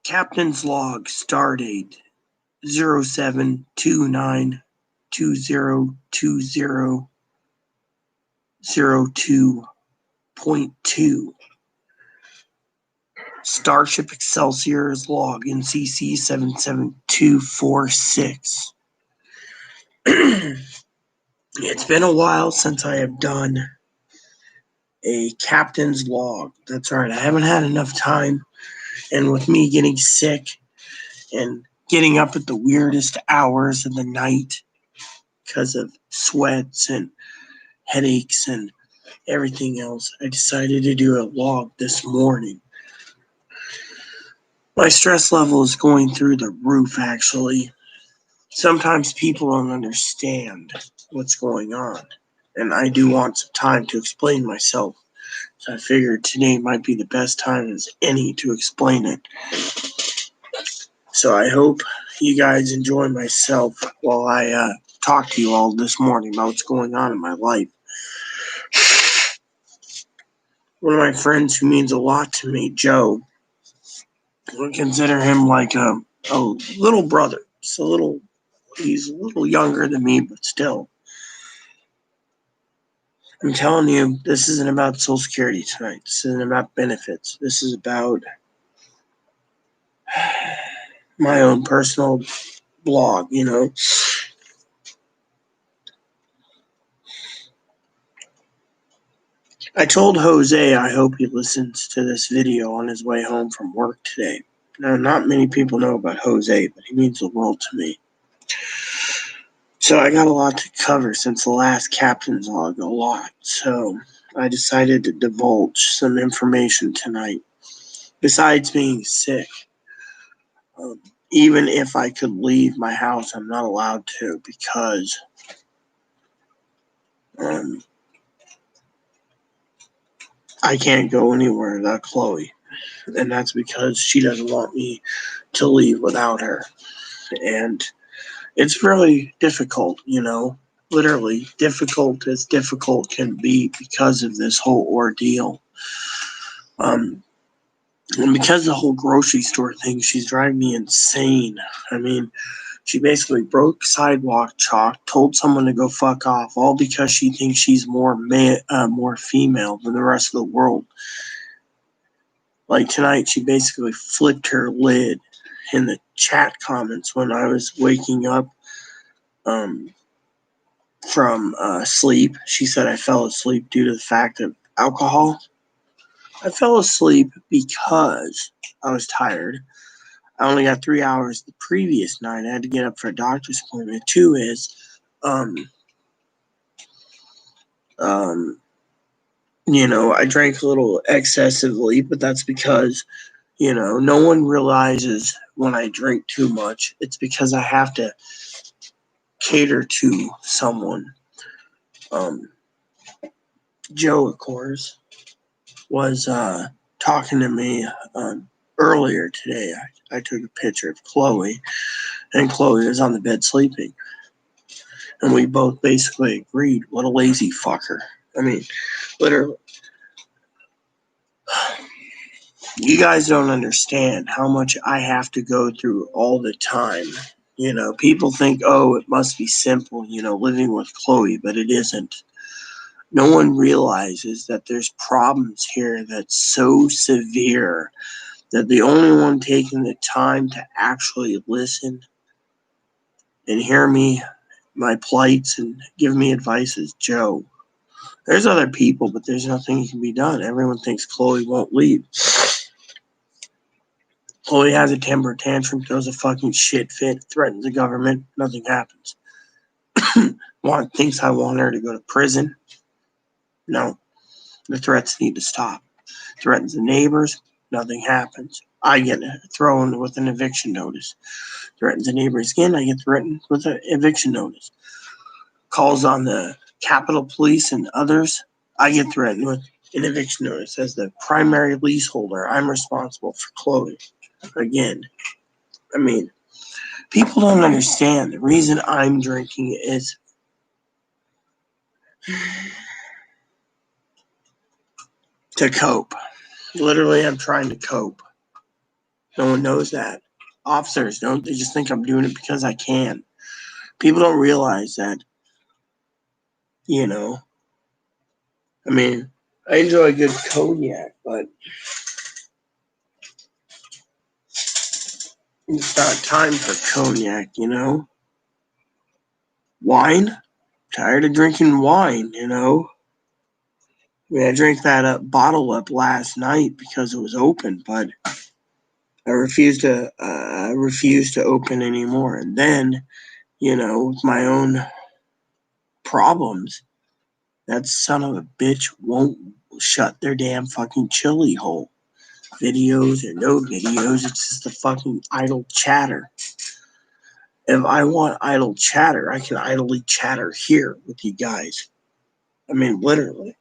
Captain's Log Stardate 0729202002.2 Starship Excelsior's log NCC 77246. It's been a while since I have done a captain's log. That's right, I haven't had enough time, and with me getting sick and getting up at the weirdest hours of the night because of sweats and headaches and everything else, I decided to do a log this morning. My stress level is going through the roof, actually. Sometimes people don't understand what's going on, and I do want some time to explain myself. So I figured today might be the best time as any to explain it. So I hope you guys enjoy myself while I talk to you all this morning about what's going on in my life. One of my friends who means a lot to me, Joe, I consider him like a little brother. He's a little younger than me, but still. I'm telling you, this isn't about Social Security tonight. This isn't about benefits. This is about my own personal blog, I told Jose I hope he listens to this video on his way home from work today. Now, not many people know about Jose, but he means the world to me. So I got a lot to cover since the last captain's log, a lot. So I decided to divulge some information tonight. Besides being sick, even if I could leave my house, I'm not allowed to because I can't go anywhere without Chloe. And that's because she doesn't want me to leave without her. And it's really difficult, literally difficult as difficult can be because of this whole ordeal. And because of the whole grocery store thing, she's driving me insane. I mean, she basically broke sidewalk chalk, told someone to go fuck off, all because she thinks she's more female than the rest of the world. Like tonight, she basically flipped her lid in the chat comments when I was waking up from sleep. She said I fell asleep due to the fact of alcohol. I fell asleep because I was tired. I only got 3 hours the previous night. I had to get up for a doctor's appointment. Two is, I drank a little excessively, but that's because, no one realizes when I drink too much. It's because I have to cater to someone. Joe, of course, was talking to me earlier today. I took a picture of Chloe, and Chloe was on the bed sleeping. And we both basically agreed, what a lazy fucker. I mean, literally. You guys don't understand how much I have to go through all the time. People think, oh, it must be simple, living with Chloe, but it isn't. No one realizes that there's problems here that's so severe that the only one taking the time to actually listen and hear me, my plights, and give me advice is Joe. There's other people, but there's nothing that can be done. Everyone thinks Chloe won't leave. Chloe has a temper tantrum, throws a fucking shit fit, threatens the government, nothing happens. Thinks I want her to go to prison. No. The threats need to stop. Threatens the neighbors, nothing happens. I get thrown with an eviction notice. Threatens the neighbors again, I get threatened with an eviction notice. Calls on the Capitol Police and others, I get threatened with an eviction notice. As the primary leaseholder, I'm responsible for Chloe. Again, I mean, people don't understand. The reason I'm drinking is to cope. Literally, I'm trying to cope. No one knows that. Officers don't. They just think I'm doing it because I can. People don't realize that, you know. I mean, I enjoy a good cognac, but it's not time for cognac, you know. Wine? Tired of drinking wine, you know. I mean, I drank that bottle up last night because it was open, but I refused to open anymore. And then, you know, with my own problems, that son of a bitch won't shut their damn fucking chili hole. Videos or no videos, it's just a fucking idle chatter. If I want idle chatter, I can idly chatter here with you guys. I mean, literally.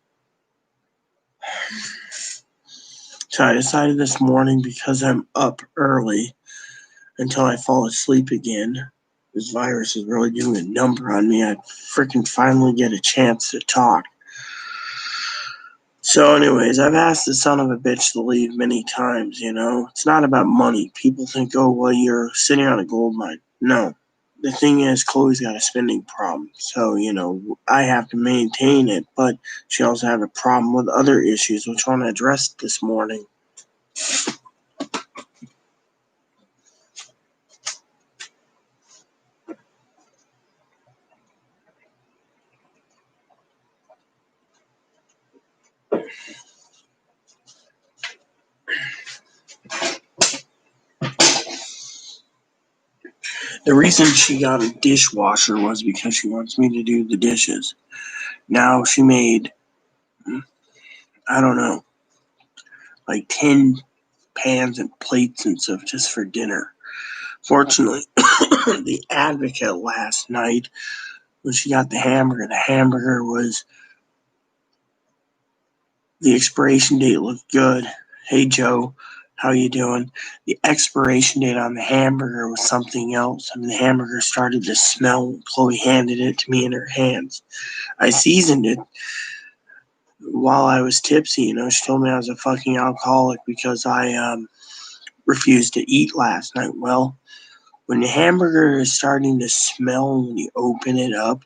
So I decided this morning, because I'm up early until I fall asleep again, this virus is really doing a number on me. I freaking finally get a chance to talk. So anyways, I've asked the son of a bitch to leave many times, you know. It's not about money. People think, oh, well, you're sitting on a gold mine. No. The thing is, Chloe's got a spending problem. So, you know, I have to maintain it. But she also had a problem with other issues, which I want to address this morning. The reason she got a dishwasher was because she wants me to do the dishes. Now she made, I don't know, like 10 pans and plates and stuff just for dinner. Fortunately, the Advocate last night, when she got the hamburger was, the expiration date looked good. Hey Joe, how you doing? The expiration date on the hamburger was something else. I mean, the hamburger started to smell when Chloe handed it to me in her hands. I seasoned it while I was tipsy. You know, she told me I was a fucking alcoholic because I refused to eat last night. Well, when the hamburger is starting to smell when you open it up,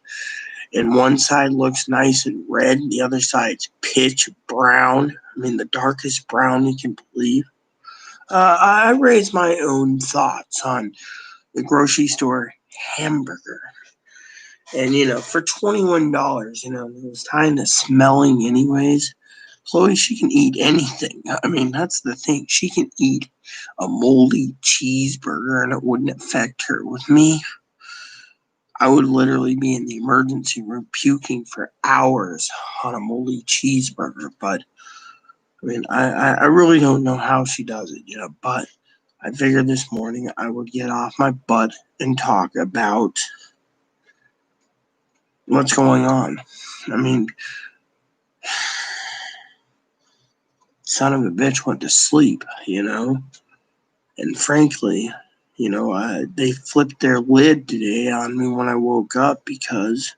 and one side looks nice and red, the other side's pitch brown. I mean, the darkest brown you can believe. I raised my own thoughts on the grocery store hamburger. And, you know, for $21, you know, it was time to smelling anyways. Chloe, she can eat anything. I mean, that's the thing. She can eat a moldy cheeseburger and it wouldn't affect her. With me, I would literally be in the emergency room puking for hours on a moldy cheeseburger. But, I mean, I really don't know how she does it, you know. But I figured this morning I would get off my butt and talk about what's going on. I mean, son of a bitch went to sleep, you know. And frankly, you know, they flipped their lid today on me when I woke up because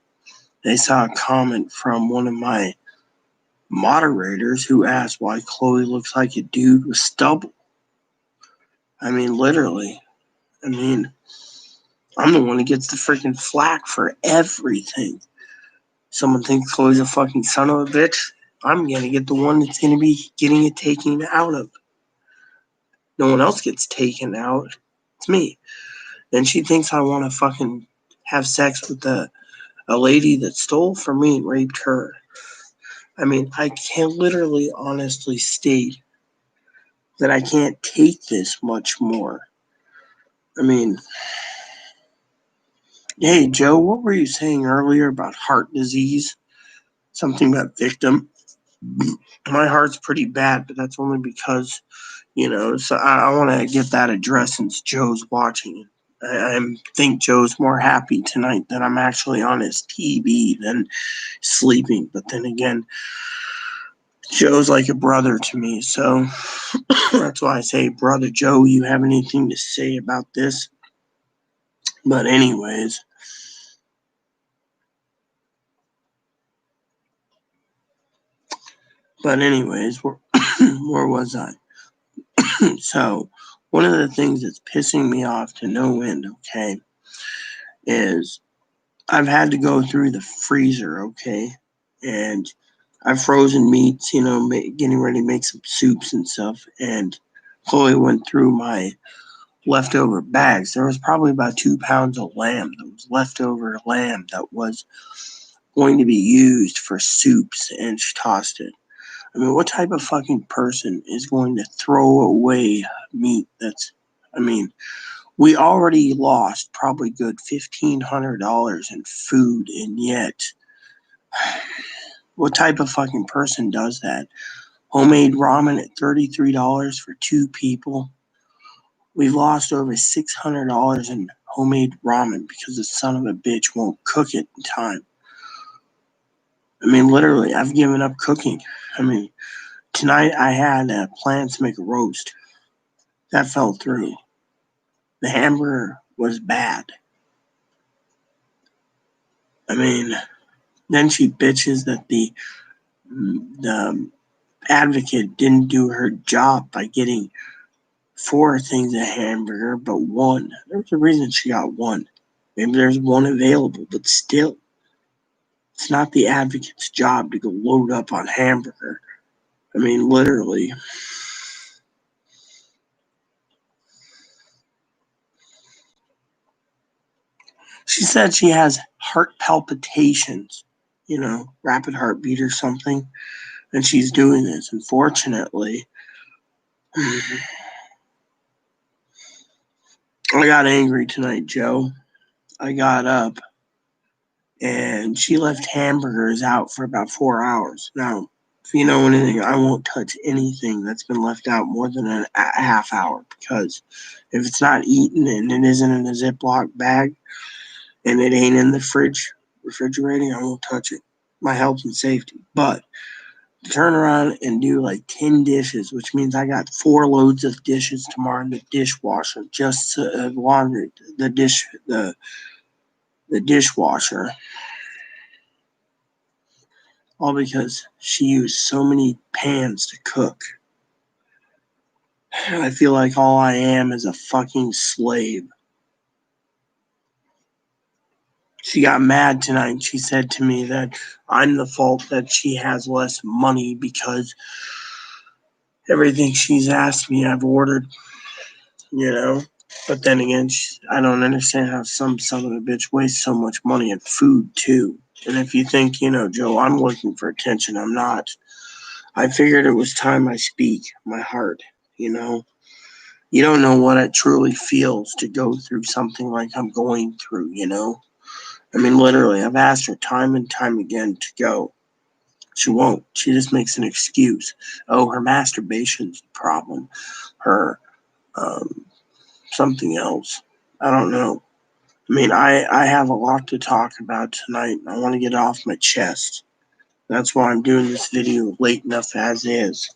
they saw a comment from one of my moderators who asked why Chloe looks like a dude with stubble. I mean, literally. I mean, I'm the one who gets the freaking flack for everything. Someone thinks Chloe's a fucking son of a bitch. I'm going to get the one that's going to be getting it taken out of. No one else gets taken out. It's me. Then she thinks I want to fucking have sex with a lady that stole from me and raped her. I mean, I can literally honestly state that I can't take this much more. I mean, hey, Joe, what were you saying earlier about heart disease? Something about victim. My heart's pretty bad, but that's only because, you know, so I want to get that addressed since Joe's watching. I think Joe's more happy tonight that I'm actually on his TV than sleeping. But then again, Joe's like a brother to me, so that's why I say, Brother Joe, you have anything to say about this? But anyways, But anyways, where was I? So, one of the things that's pissing me off to no end, okay, is I've had to go through the freezer, okay, and I've frozen meats, getting ready to make some soups and stuff, and Chloe went through my leftover bags. There was probably about 2 pounds of lamb that was leftover lamb that was going to be used for soups, and she tossed it. I mean, what type of fucking person is going to throw away meat I mean, we already lost probably good $1,500 in food, and yet, what type of fucking person does that? Homemade ramen at $33 for 2 people. We've lost over $600 in homemade ramen because the son of a bitch won't cook it in time. I mean, literally, I've given up cooking. I mean, tonight I had plans to make a roast. That fell through. The hamburger was bad. I mean, then she bitches that the advocate didn't do her job by getting 4 things of hamburger, but one. There's a reason she got one. Maybe there's one available, but still, it's not the advocate's job to go load up on hamburger. I mean, literally. She said she has heart palpitations, rapid heartbeat or something, and she's doing this. Unfortunately, I got angry tonight, Joe. I got up and she left hamburgers out for about 4 hours. Now, if you know anything, I won't touch anything that's been left out more than a half hour, because if it's not eaten and it isn't in a Ziploc bag and it ain't in the refrigerating, I won't touch it. My health and safety. But to turn around and do like 10 dishes, which means I got 4 loads of dishes tomorrow in the dishwasher, just to laundry, the dishwasher, all because she used so many pans to cook. I feel like all I am is a fucking slave. She got mad tonight. She said to me that I'm the fault that she has less money because everything she's asked me I've ordered, you know. But then again, I don't understand how some son of a bitch wastes so much money on food too. And if you think, Joe, I'm looking for attention, I'm not. I figured it was time I speak my heart, you know. You don't know what it truly feels to go through something like I'm going through, I mean, literally, I've asked her time and time again to go. She won't. She just makes an excuse. Oh, her masturbation's the problem. Her, something else. I don't know. I mean, I have a lot to talk about tonight. I want to get off my chest. That's why I'm doing this video late enough as is.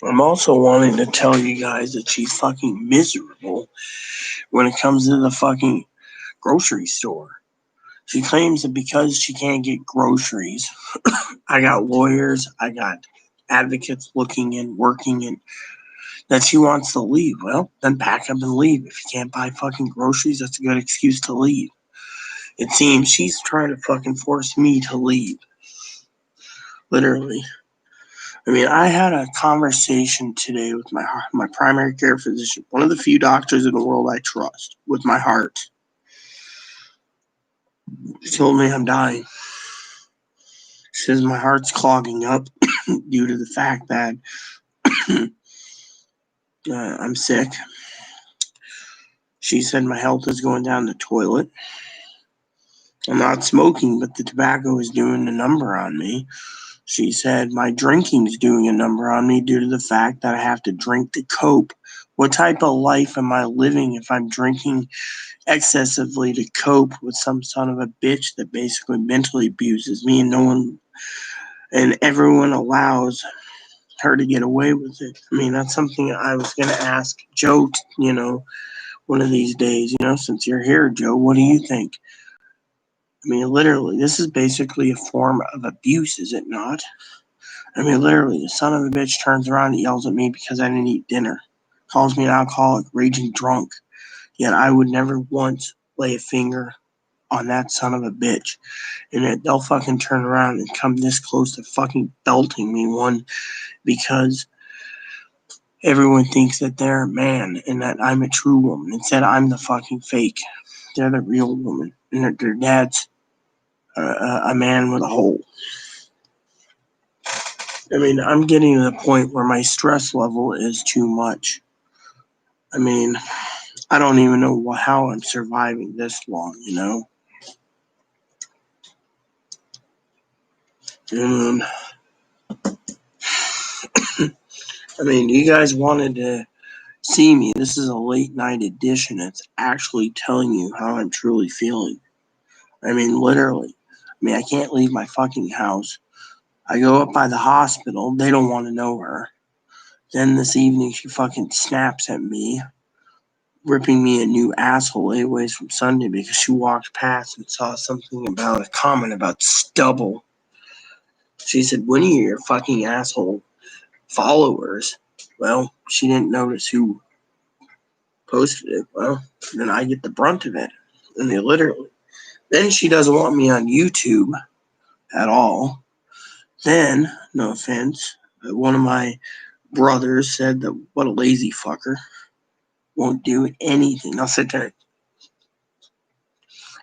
I'm also wanting to tell you guys that she's fucking miserable when it comes to the fucking grocery store. She claims that because she can't get groceries, I got lawyers, I got advocates looking and working, and that she wants to leave. Well, then pack up and leave. If you can't buy fucking groceries, that's a good excuse to leave. It seems she's trying to fucking force me to leave. Literally. I mean, I had a conversation today with my primary care physician, one of the few doctors in the world I trust, with my heart. She told me I'm dying. She says my heart's clogging up due to the fact that I'm sick. She said my health is going down the toilet. I'm not smoking, but the tobacco is doing a number on me. She said my drinking is doing a number on me due to the fact that I have to drink the cope What type of life am I living if I'm drinking excessively to cope with some son of a bitch that basically mentally abuses me, and no one and everyone allows her to get away with it? I mean, that's something I was going to ask Joe, one of these days, since you're here, Joe, what do you think? I mean, literally, this is basically a form of abuse, is it not? I mean, literally, the son of a bitch turns around and yells at me because I didn't eat dinner, calls me an alcoholic, raging drunk, yet I would never once lay a finger on that son of a bitch. And that they'll fucking turn around and come this close to fucking belting me one because everyone thinks that they're a man and that I'm a true woman. Instead, I'm the fucking fake. They're the real woman. And their dad's a man with a hole. I mean, I'm getting to the point where my stress level is too much. I mean, I don't even know how I'm surviving this long, And, I mean, you guys wanted to see me. This is a late night edition. It's actually telling you how I'm truly feeling. I mean, literally. I mean, I can't leave my fucking house. I go up by the hospital. They don't want to know her. Then this evening, she fucking snaps at me, ripping me a new asshole anyways from Sunday because she walked past and saw something about a comment about stubble. She said, "When are your fucking asshole followers?" Well, she didn't notice who posted it. Well, then I get the brunt of it. And they literally. Then she doesn't want me on YouTube at all. Then, no offense, one of my brothers said that what a lazy fucker. Won't do anything. I'll sit there.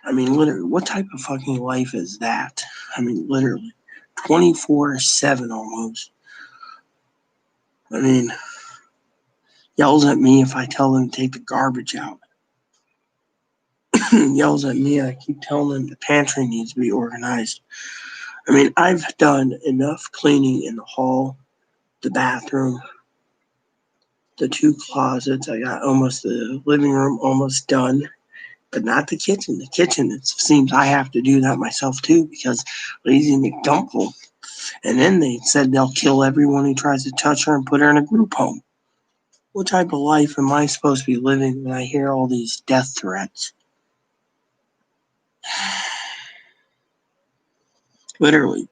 I mean, literally, what type of fucking life is that? I mean, literally, 24/7 almost. I mean, yells at me if I tell them to take the garbage out. Yells at me. I keep telling them the pantry needs to be organized. I mean, I've done enough cleaning in the hall, the bathroom, the 2 closets. I got almost the living room almost done, but not the kitchen. The kitchen, it seems I have to do that myself too because Lazy McDumpel. And then they said they'll kill everyone who tries to touch her and put her in a group home. What type of life am I supposed to be living when I hear all these death threats? Literally,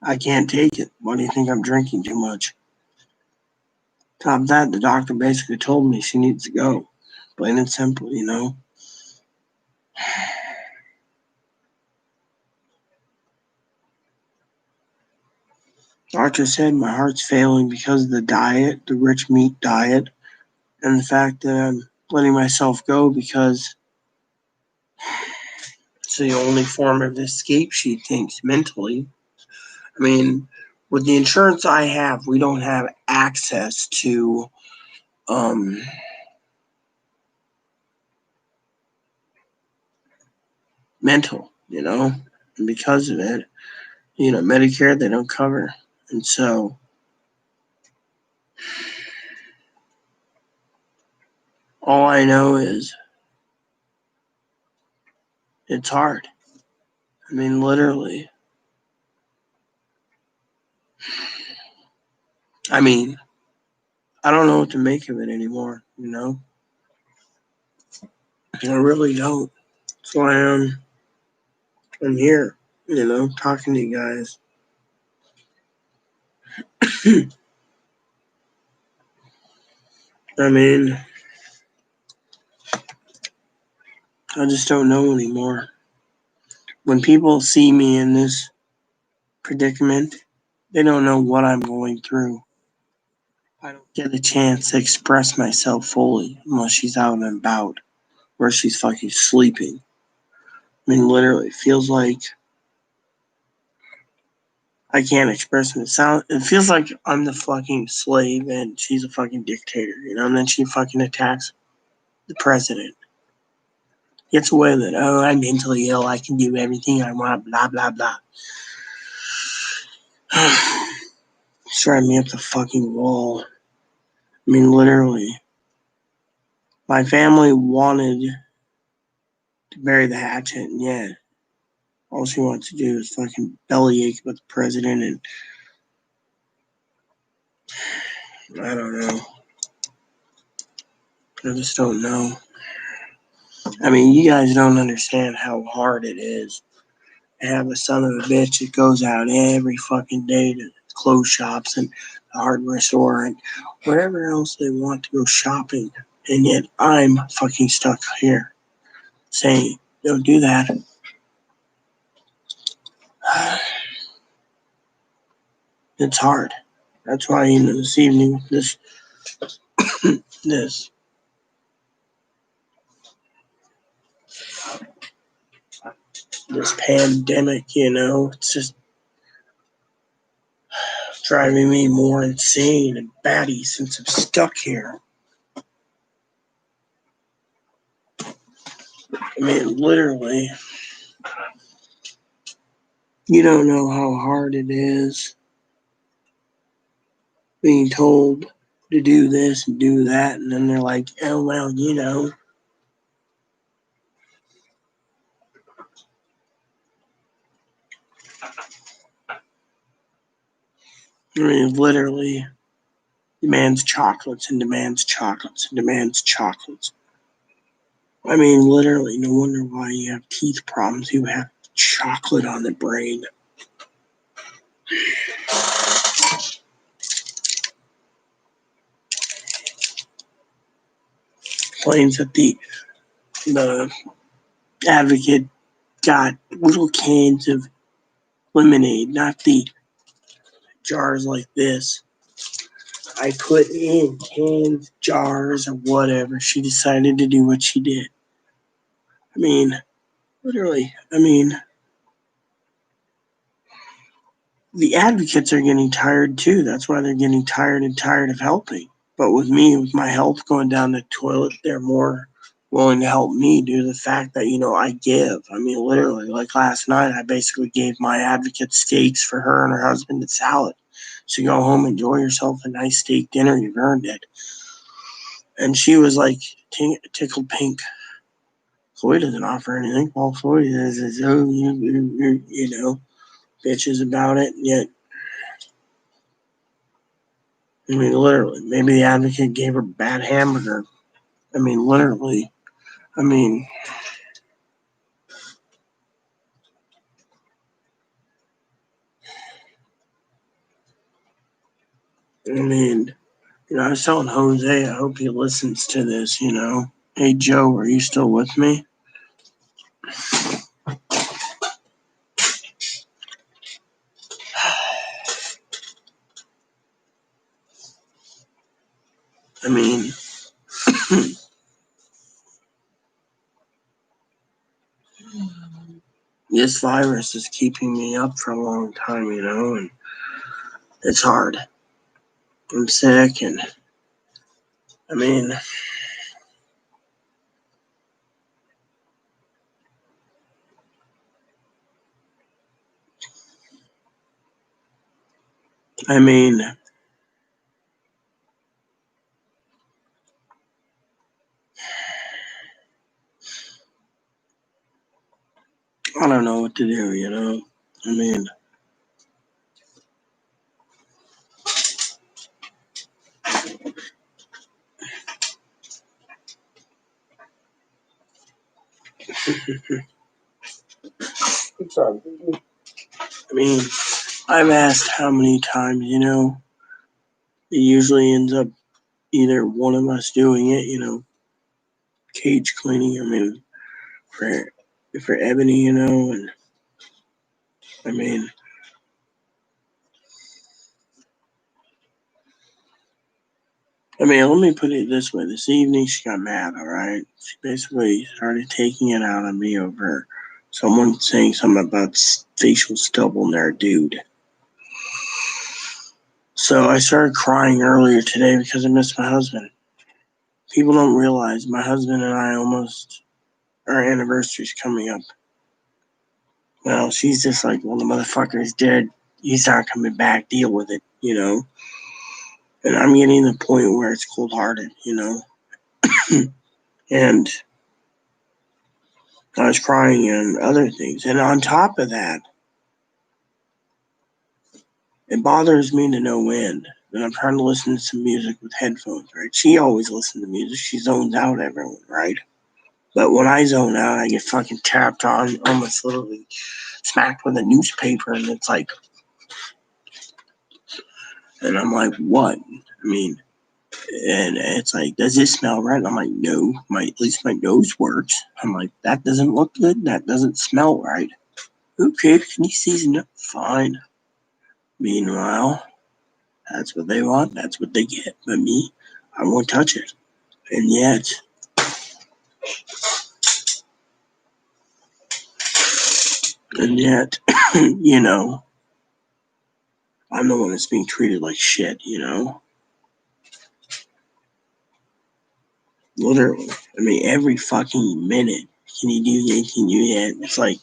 I can't take it. Why do you think I'm drinking too much? Top of that, the doctor basically told me she needs to go. Plain and simple. Doctor said my heart's failing because of the diet, the rich meat diet, and the fact that I'm letting myself go because it's the only form of escape, she thinks, mentally. I mean, with the insurance I have, we don't have access to mental, and because of it, Medicare, they don't cover. And so all I know is it's hard. I mean, literally. I mean, I don't know what to make of it anymore. I really don't. That's why I'm here, talking to you guys. I mean, I just don't know anymore. When people see me in this predicament, they don't know what I'm going through. I don't get a chance to express myself fully unless she's out and about or she's fucking sleeping. I mean, literally, it feels like I can't express myself. It feels like I'm the fucking slave and she's a fucking dictator, and then she fucking attacks the president. Gets away with it. Oh, I'm mentally ill. I can do everything I want, blah, blah, blah. It's driving me up the fucking wall. I mean, literally. My family wanted to bury the hatchet, and yet all she wants to do is fucking bellyache about the president, and I don't know. I just don't know. I mean, you guys don't understand how hard it is to have a son of a bitch that goes out every fucking day to clothes shops and the hardware store and wherever else they want to go shopping. And yet I'm fucking stuck here saying, don't do that. It's hard. That's why, this evening, this this this pandemic, it's just driving me more insane and batty since I'm stuck here. I mean, literally, you don't know how hard it is being told to do this and do that, and then they're like, oh, well, I mean, literally demands chocolates and demands chocolates and demands chocolates. I mean, literally, no wonder why you have teeth problems. You have chocolate on the brain. Claims that the advocate got little cans of lemonade, not the jars like this. I put in cans, jars, or whatever. She decided to do what she did. I mean, literally, the advocates are getting tired too. That's why they're getting tired of helping. But with me, with my health going down the toilet, they're more willing to help me due to the fact that, I give. I mean, literally, like last night, I basically gave my advocate steaks for her and her husband and salad. So go home, enjoy yourself a nice steak dinner, you've earned it. And she was like tickled pink. Floyd doesn't offer anything. All Floyd is bitches about it. Yet, I mean, literally, maybe the advocate gave her bad hamburger. I mean, literally. I mean, I was telling Jose, I hope he listens to this, Hey, Joe, are you still with me? I mean, this virus is keeping me up for a long time, and it's hard. I'm sick, and I mean, I don't know what to do, I mean, I've asked how many times, it usually ends up either one of us doing it, cage cleaning, for Ebony, and I mean, let me put it this way. This evening she got mad, all right? She basically started taking it out on me over someone saying something about facial stubble in their dude. So I started crying earlier today because I missed my husband. People don't realize my husband and I our anniversary's coming up. Well, she's just like, well, the motherfucker is dead. He's not coming back. Deal with it. you know? And I'm getting to the point where it's cold-hearted, you know? And I was crying and other things. And on top of that, it bothers me to no end that I'm trying to listen to some music with headphones, right? She always listens to music. She zones out everyone, right? But when I zone out, I get fucking tapped on, almost literally smacked with a newspaper, and it's like, and I'm like, what? I mean, and it's like, does it smell right? I'm like, no, at least my nose works. I'm like, that doesn't look good. That doesn't smell right. Okay, can you season it? Fine. Meanwhile, that's what they want. That's what they get. But me, I won't touch it. And yet, you know, I'm the one that's being treated like shit, you know? Literally. I mean, every fucking minute, can you do that? Can you do that? It's like,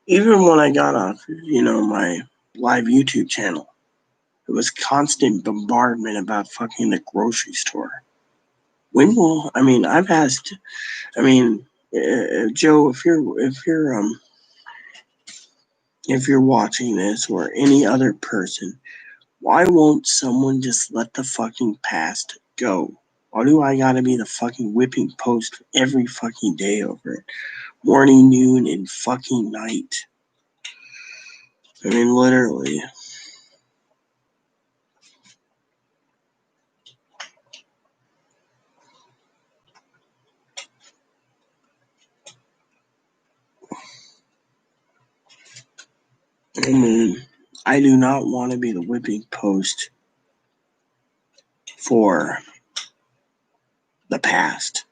even when I got off, you know, my live YouTube channel, it was constant bombardment about fucking the grocery store. When will, I mean, I've asked, I mean, Joe, if you're watching this or any other person, why won't someone just let the fucking past go? Why do I gotta be the fucking whipping post every fucking day over it? Morning, noon, and fucking night. I mean, literally. I mean, I do not want to be the whipping post for the past.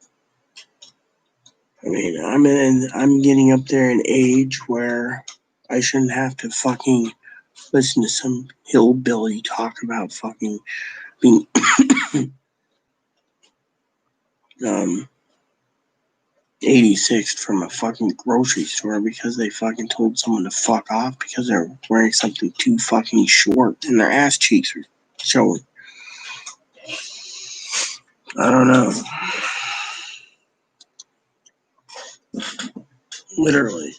I mean, I'm getting up there in age where I shouldn't have to fucking listen to some hillbilly talk about fucking being 86th from a fucking grocery store because they fucking told someone to fuck off because they're wearing something too fucking short and their ass cheeks are showing. I don't know. Literally.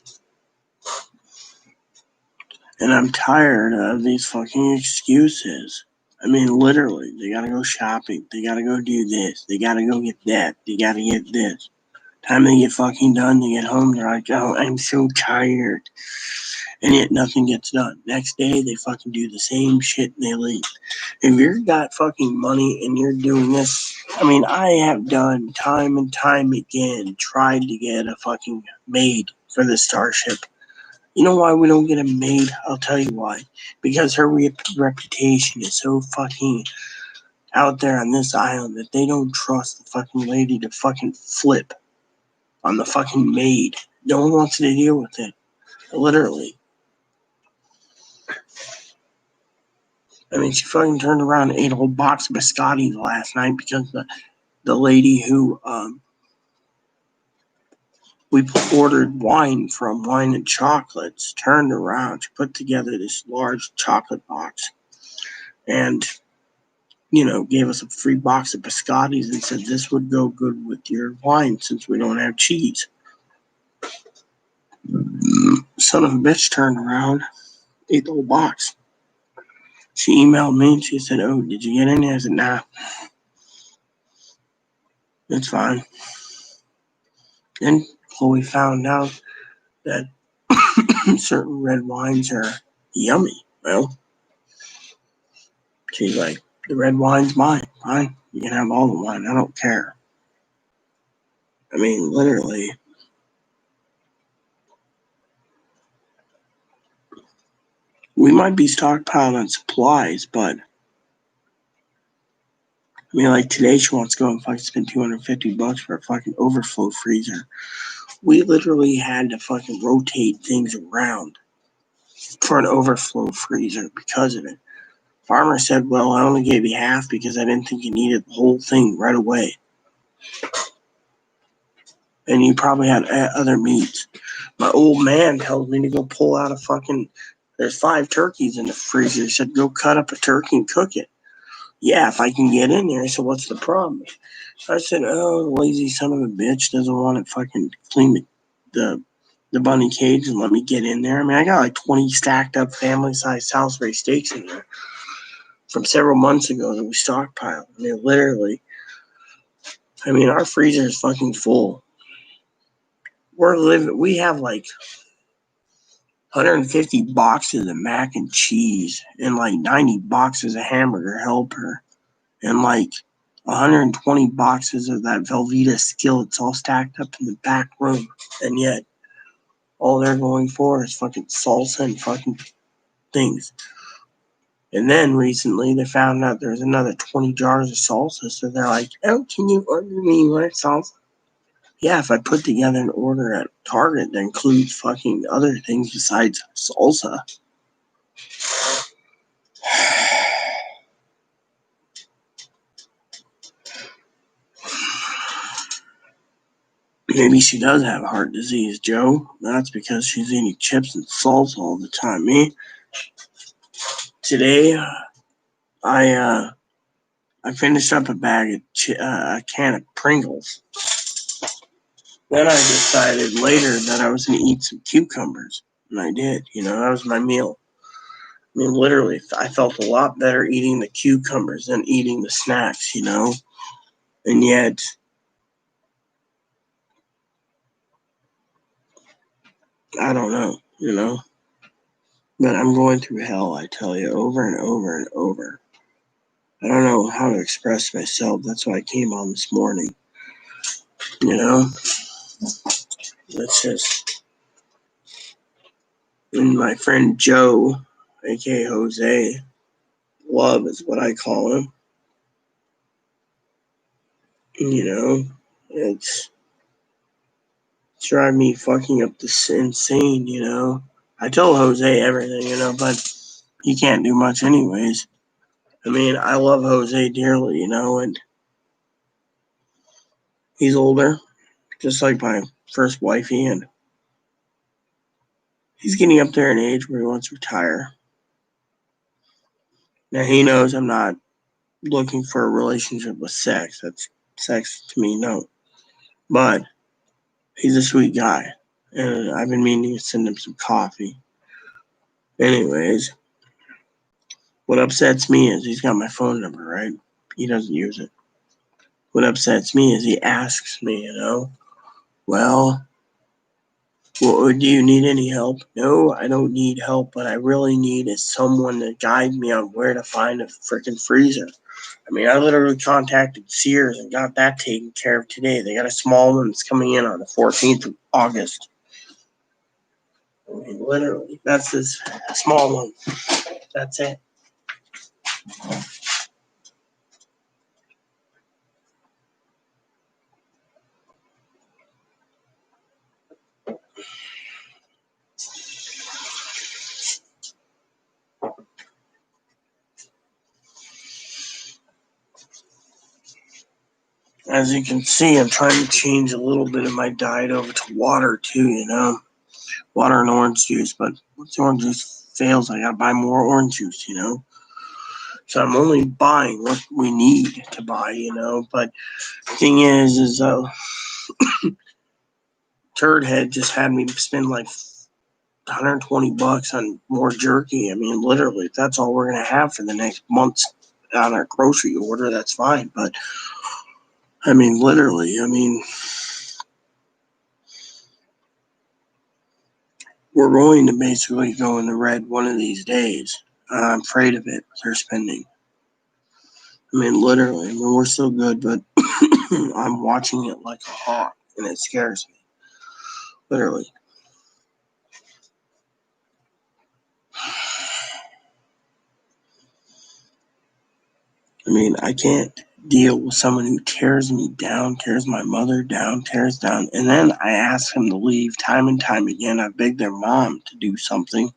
And I'm tired of these fucking excuses. I mean, literally, they gotta go shopping. They gotta go do this. They gotta go get that. They gotta get this. Time they get fucking done, they get home, they're like, oh, I'm so tired. And yet nothing gets done. Next day, they fucking do the same shit and they leave. If you've got fucking money and you're doing this, I mean, I have done time and time again, tried to get a fucking maid for the Starship. You know why we don't get a maid? I'll tell you why. Because her reputation is so fucking out there on this island that they don't trust the fucking lady to fucking flip on the fucking maid. No one wants to deal with it. Literally. I mean, she fucking turned around and ate a whole box of biscotti last night because the lady who we ordered wine from, wine and chocolates, turned around. She put together this large chocolate box and, you know, gave us a free box of biscottis and said this would go good with your wine since we don't have cheese. Son of a bitch turned around, ate the whole box. She emailed me and she said, oh, did you get any? I said, nah, it's fine. Then Chloe found out that certain red wines are yummy. Well, she's like, the red wine's mine. Fine, you can have all the wine. I don't care. I mean, literally. We might be stockpiling on supplies, but I mean, like today she wants to go and fucking spend $250 for a fucking overflow freezer. We literally had to fucking rotate things around for an overflow freezer because of it. Farmer said, well, I only gave you half because I didn't think you needed the whole thing right away. And you probably had other meats. My old man tells me to go pull out a fucking There's 5 turkeys in the freezer. He said, go cut up a turkey and cook it. Yeah, if I can get in there. I said, what's the problem? I said, oh, the lazy son of a bitch doesn't want to fucking clean the bunny cage and let me get in there. I mean, I got like 20 stacked up family-sized Salisbury steaks in there from several months ago that we stockpiled. I mean, literally. I mean, our freezer is fucking full. We have like 150 boxes of mac and cheese and like 90 boxes of hamburger helper and like 120 boxes of that Velveeta skillets all stacked up in the back room. And yet, all they're going for is fucking salsa and fucking things. And then recently they found out there's another 20 jars of salsa. So they're like, oh, can you order me more salsa? Yeah, if I put together an order at Target that includes fucking other things besides salsa. Maybe she does have heart disease, Joe. That's because she's eating chips and salsa all the time. Me, today, I finished up a a can of Pringles. Then I decided later that I was going to eat some cucumbers. And I did. That was my meal. I mean, literally, I felt a lot better eating the cucumbers than eating the snacks, And yet, I don't know. But I'm going through hell, I tell you, over and over and over. I don't know how to express myself. That's why I came on this morning. That's just. And my friend Joe, aka Jose, Love is what I call him. It's driving me fucking up this insane, I tell Jose everything, but he can't do much anyways. I mean, I love Jose dearly, and he's older, just like my first wifey, and he's getting up there in age where he wants to retire. Now, he knows I'm not looking for a relationship with sex. That's sex to me, no. But he's a sweet guy, and I've been meaning to send him some coffee. Anyways, what upsets me is he's got my phone number, right? He doesn't use it. What upsets me is he asks me, well, do you need any help? No, I don't need help. What I really need is someone to guide me on where to find a freaking freezer. I mean, I literally contacted Sears and got that taken care of today. They got a small one that's coming in on the 14th of August. I mean, literally, that's this small one. That's it. As you can see, I'm trying to change a little bit of my diet over to water too, water and orange juice. But once the orange juice fails, I gotta buy more orange juice, So I'm only buying what we need to buy, But the thing is Turd Head just had me spend like $120 on more jerky. I mean, literally, if that's all we're gonna have for the next month on our grocery order, that's fine. But I mean, literally, we're going to basically go in the red one of these days. I'm afraid of it. They're spending. I mean, literally. I mean, we're so good, but I'm watching it like a hawk, and it scares me. Literally. I mean, I can't deal with someone who tears me down, tears my mother down, tears down. And then I ask them to leave time and time again. I beg their mom to do something.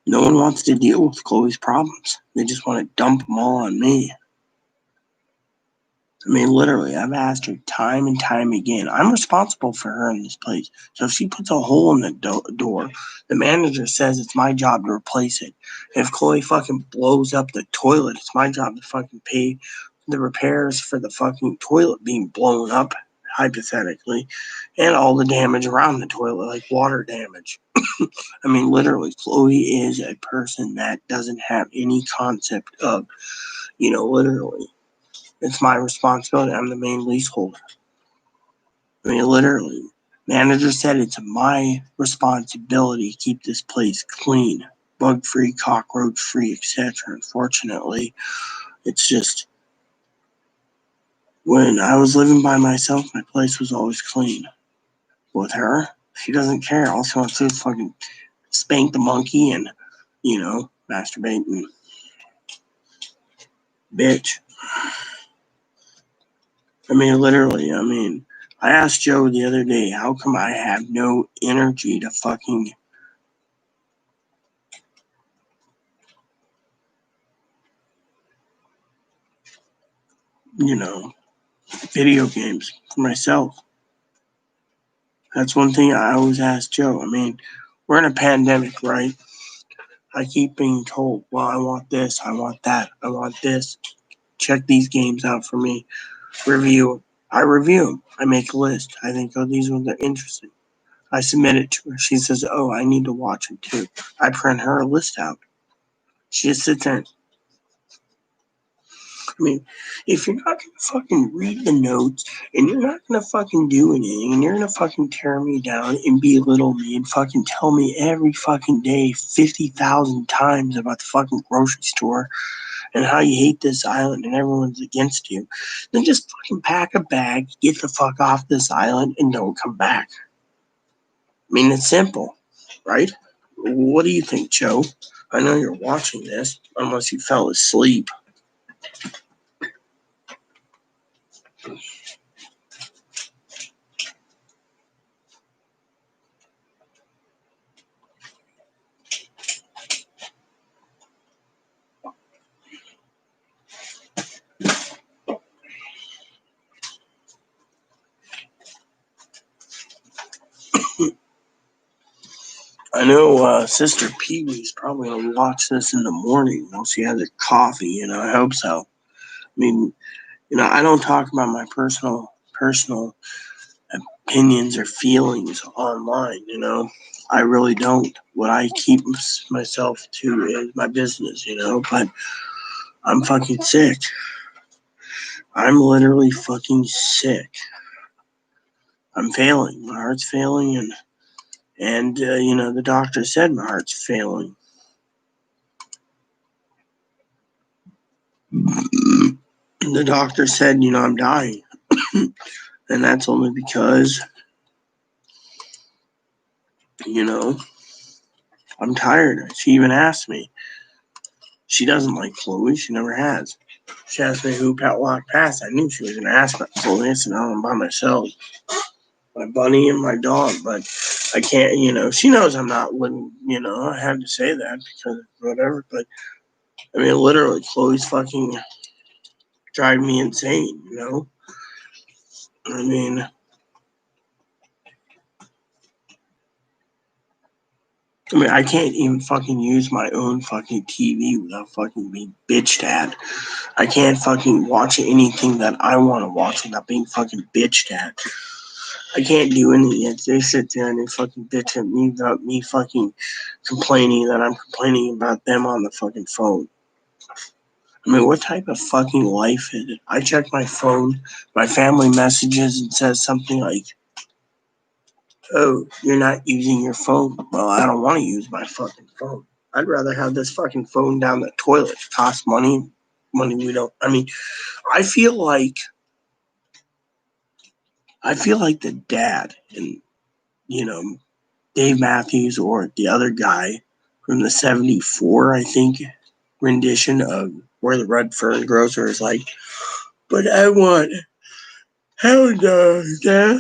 No one wants to deal with Chloe's problems. They just want to dump them all on me. I mean, literally, I've asked her time and time again. I'm responsible for her in this place. So if she puts a hole in the door, the manager says it's my job to replace it. If Chloe fucking blows up the toilet, it's my job to fucking pay the repairs for the fucking toilet being blown up, hypothetically, and all the damage around the toilet, like water damage. I mean, literally, Chloe is a person that doesn't have any concept of, literally. It's my responsibility. I'm the main leaseholder. I mean, literally. Manager said it's my responsibility to keep this place clean, bug-free, cockroach-free, etc. Unfortunately, it's just when I was living by myself, my place was always clean. With her, she doesn't care. All she wants to do is fucking spank the monkey and, masturbate and bitch. I mean, literally, I asked Joe the other day, how come I have no energy to fucking, video games for myself? That's one thing I always ask Joe. I mean, we're in a pandemic, right? I keep being told, well, I want this, I want that, I want this. Check these games out for me. Review them. I review them. I make a list. I think, oh, these ones are interesting. I submit it to her. She says, oh, I need to watch them too. I print her a list out. She just sits there. I mean, if you're not going to fucking read the notes and you're not going to fucking do anything and you're going to fucking tear me down and belittle me and fucking tell me every fucking day 50,000 times about the fucking grocery store and how you hate this island and everyone's against you, then just fucking pack a bag, get the fuck off this island, and don't come back. I mean, it's simple, right? What do you think, Joe? I know you're watching this, unless you fell asleep. I know Sister Pee Wee's probably going to watch this in the morning while she has her coffee, I hope so. I mean, I don't talk about my personal opinions or feelings online, I really don't. What I keep myself to is my business, but I'm fucking sick. I'm literally fucking sick. I'm failing. My heart's failing, and the doctor said my heart's failing. The doctor said, I'm dying. And that's only because, I'm tired. She even asked me. She doesn't like Chloe. She never has. She asked me who walked past. I knew she was going to ask about Chloe. I said, no, I'm by myself. My bunny and my dog. But I can't, she knows I'm not living, I had to say that because whatever. But, I mean, literally, Chloe's fucking driving me insane, I mean, I can't even fucking use my own fucking TV without fucking being bitched at. I can't fucking watch anything that I want to watch without being fucking bitched at. I can't do anything. They sit there and they fucking bitch at me without me fucking complaining that I'm complaining about them on the fucking phone. I mean, what type of fucking life is it? I check my phone, my family messages, and says something like, oh, you're not using your phone. Well, I don't want to use my fucking phone. I'd rather have this fucking phone down the toilet. It costs money we don't. I mean, I feel like the dad and, Dave Matthews or the other guy from the 74, I think, rendition of Where the Red Fern Grows, where it's like, but I want hound dogs, Dad.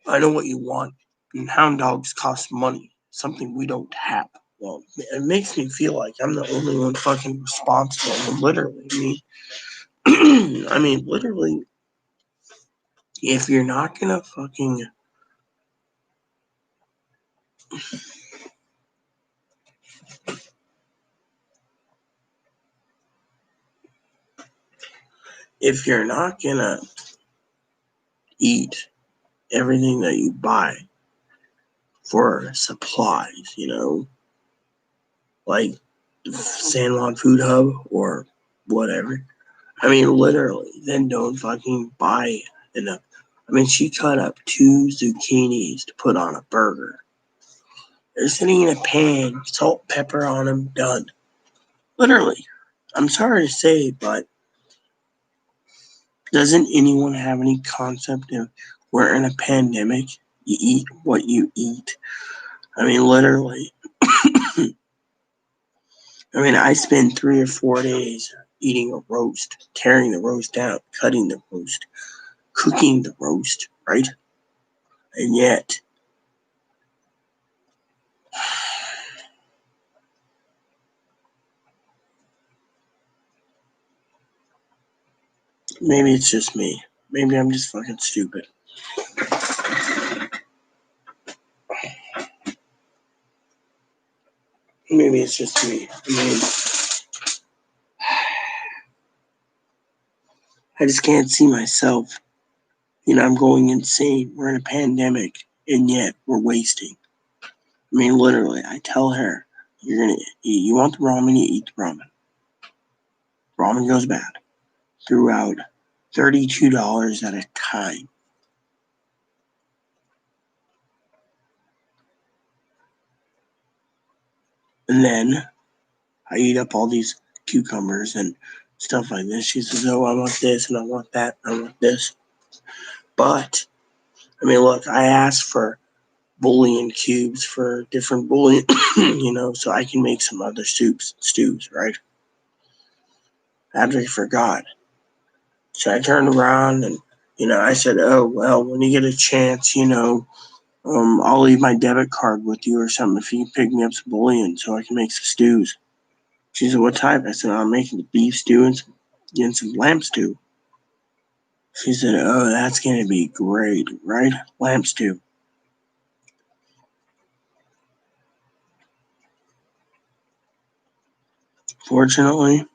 I know what you want. And hound dogs cost money, something we don't have. Well, it makes me feel like I'm the only one fucking responsible. And literally, I mean, literally, if you're not gonna fucking if you're not gonna eat everything that you buy for supplies, like San Juan Food Hub or whatever. I mean, literally, then don't fucking buy enough. I mean, she cut up 2 zucchinis to put on a burger. They're sitting in a pan, salt, pepper on them, done. Literally. I'm sorry to say, but doesn't anyone have any concept of we're in a pandemic? You eat what you eat. I mean, literally. I mean, I spend 3 or 4 days eating a roast, tearing the roast out, cutting the roast, cooking the roast, right? And yet, maybe it's just me. Maybe I'm just fucking stupid. Maybe it's just me. I mean, I just can't see myself. I'm going insane. We're in a pandemic, and yet we're wasting. I mean, literally, I tell her, you want the ramen, you eat the ramen. Ramen goes bad. Throughout $32 at a time. And then I eat up all these cucumbers and stuff like this. She says, oh, I want this and I want that and I want this. But, I mean, look, I asked for bouillon cubes for different bouillon, so I can make some other stews, right? After I forgot. So I turned around and, I said, oh, well, when you get a chance, I'll leave my debit card with you or something if you can pick me up some bouillon so I can make some stews. She said, what type? I said, I'm making the beef stew and some lamb stew. She said, oh, that's going to be great, right? Lamb stew. Fortunately,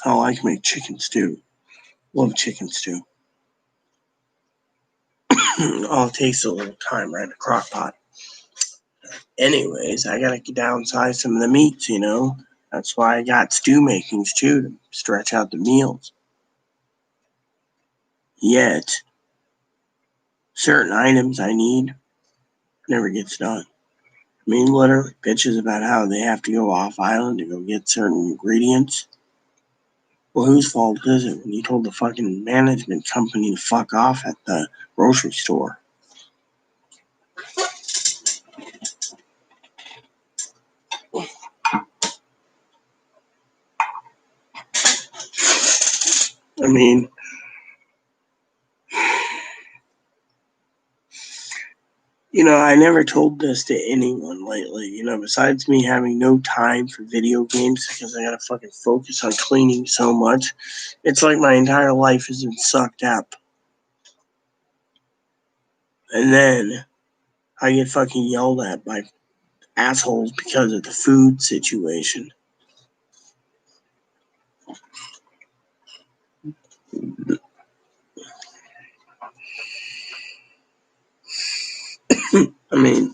I can make chicken stew. Love chicken stew. All it takes a little time, right? In a crock pot. Anyways, I got to downsize some of the meats, That's why I got stew makings too, to stretch out the meals. Yet, certain items I need never gets done. I mean, literally, bitches about how they have to go off island to go get certain ingredients. Well, whose fault is it when you told the fucking management company to fuck off at the grocery store? I mean, I never told this to anyone lately, besides me having no time for video games because I gotta fucking focus on cleaning so much. It's like my entire life has been sucked up. And then I get fucking yelled at by assholes because of the food situation. I mean,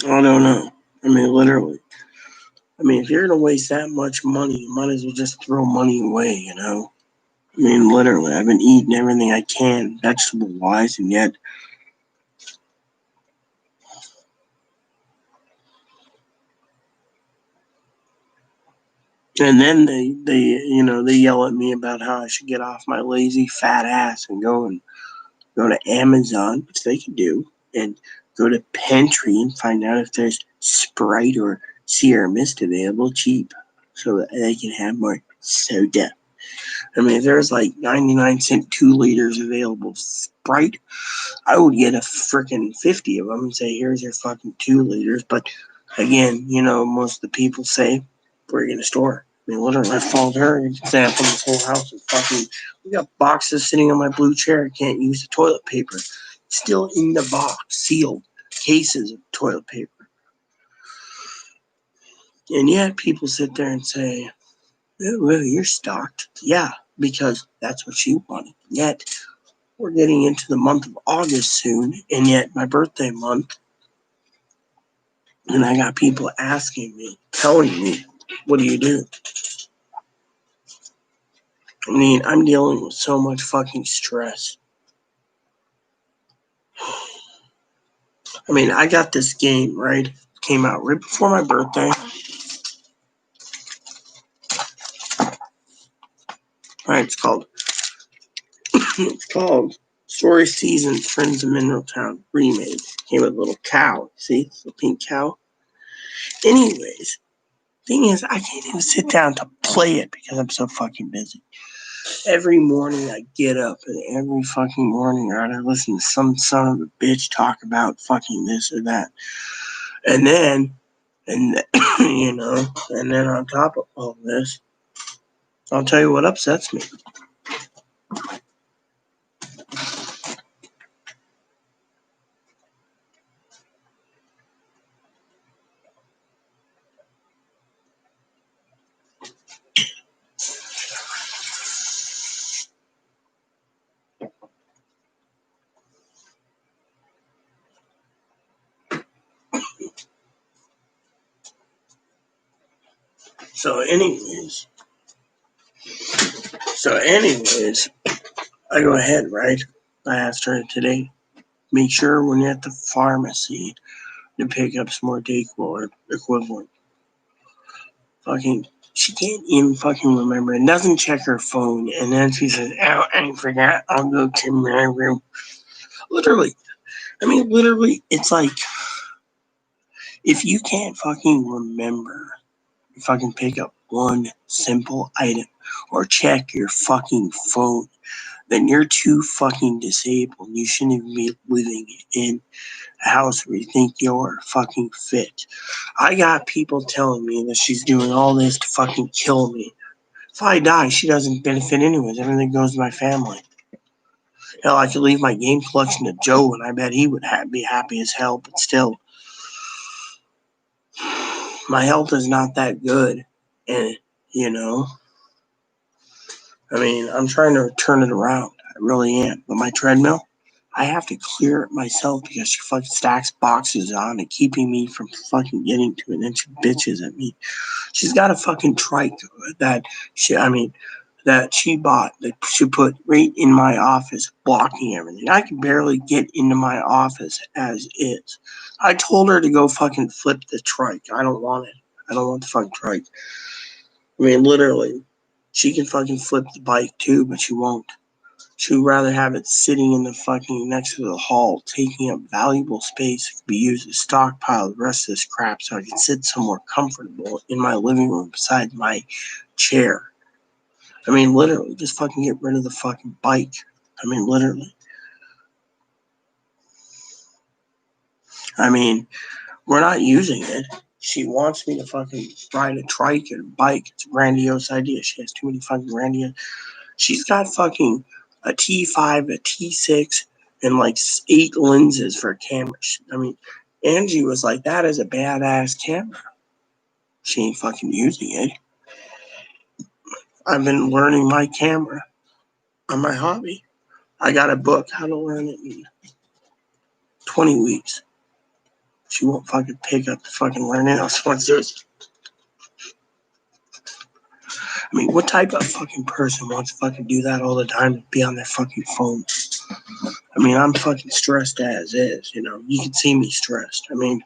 I don't know. I mean, literally. I mean, if you're gonna waste that much money, you might as well just throw money away. I mean, literally, I've been eating everything I can, vegetable wise, and yet, and then they yell at me about how I should get off my lazy fat ass and go to Amazon, which they can do, and go to Pantry and find out if there's Sprite or Sierra Mist available cheap, so that they can have more So dumb. I mean, if there's like 99-cent 2 liters available of Sprite, I would get a freaking 50 of them and say, here's your fucking 2 liters. But again, most of the people say, where are you going to store? I mean, literally, I followed her example. This whole house is fucking. We got boxes sitting on my blue chair. I can't use the toilet paper. Still in the box, sealed cases of toilet paper. And yet, people sit there and say, well, you're stocked. Yeah, because that's what she wanted. Yet, we're getting into the month of August soon, and yet my birthday month, and I got people asking me, telling me, what do you do? I mean, I'm dealing with so much fucking stress. I mean, I got this game, right? Came out right before my birthday. Right, it's called Story Seasons Friends of Mineral Town Remade. Came with a little cow. See? It's a little pink cow. Anyways, thing is, I can't even sit down to play it because I'm so fucking busy. Every morning I get up, and every fucking morning, right, I listen to some son of a bitch talk about fucking this or that. And then, and then on top of all this, I'll tell you what upsets me. So anyways, I go ahead, right? I asked her today, make sure when you're at the pharmacy to pick up some more Dayquil or equivalent. Fucking, she can't even fucking remember and doesn't check her phone. And then she says, oh, I forgot. I'll go to my room. Literally, it's like, if you can't fucking remember, fucking pick up one simple item or check your fucking phone, then you're too fucking disabled. You shouldn't even be living in a house where you think you're fucking fit. I got people telling me that she's doing all this to fucking kill me. If I die, she doesn't benefit anyways. Everything goes to my family. Hell, I could leave my game collection to Joe, and I bet he would be happy as hell. But still, my health is not that good. And, I'm trying to turn it around. I really am. But my treadmill, I have to clear it myself because she fucking stacks boxes on and keeping me from fucking getting to it. And she bitches at me. She's got a fucking trike that she bought, that she put right in my office, blocking everything. I can barely get into my office as is. I told her to go fucking flip the trike. I don't want it. I don't want the fucking trike. I mean, literally, she can fucking flip the bike too, but she won't. She would rather have it sitting in the fucking next to the hall, taking up valuable space. It could be used to stockpile the rest of this crap so I can sit somewhere comfortable in my living room beside my chair. I mean, literally, just fucking get rid of the fucking bike. I mean, literally. I mean, we're not using it. She wants me to fucking ride a trike and a bike. It's a grandiose idea. She has too many fucking grandiose. She's got fucking a T5, a T6, and like 8 lenses for cameras. I mean, Angie was like, that is a badass camera. She ain't fucking using it. I've been learning my camera on my hobby. I got a book, How to Learn It in 20 weeks. She won't fucking pick up the fucking learning. I just want to do it. I mean, what type of fucking person wants to fucking do that all the time and be on their fucking phone? I mean, I'm fucking stressed as is, You can see me stressed. I mean,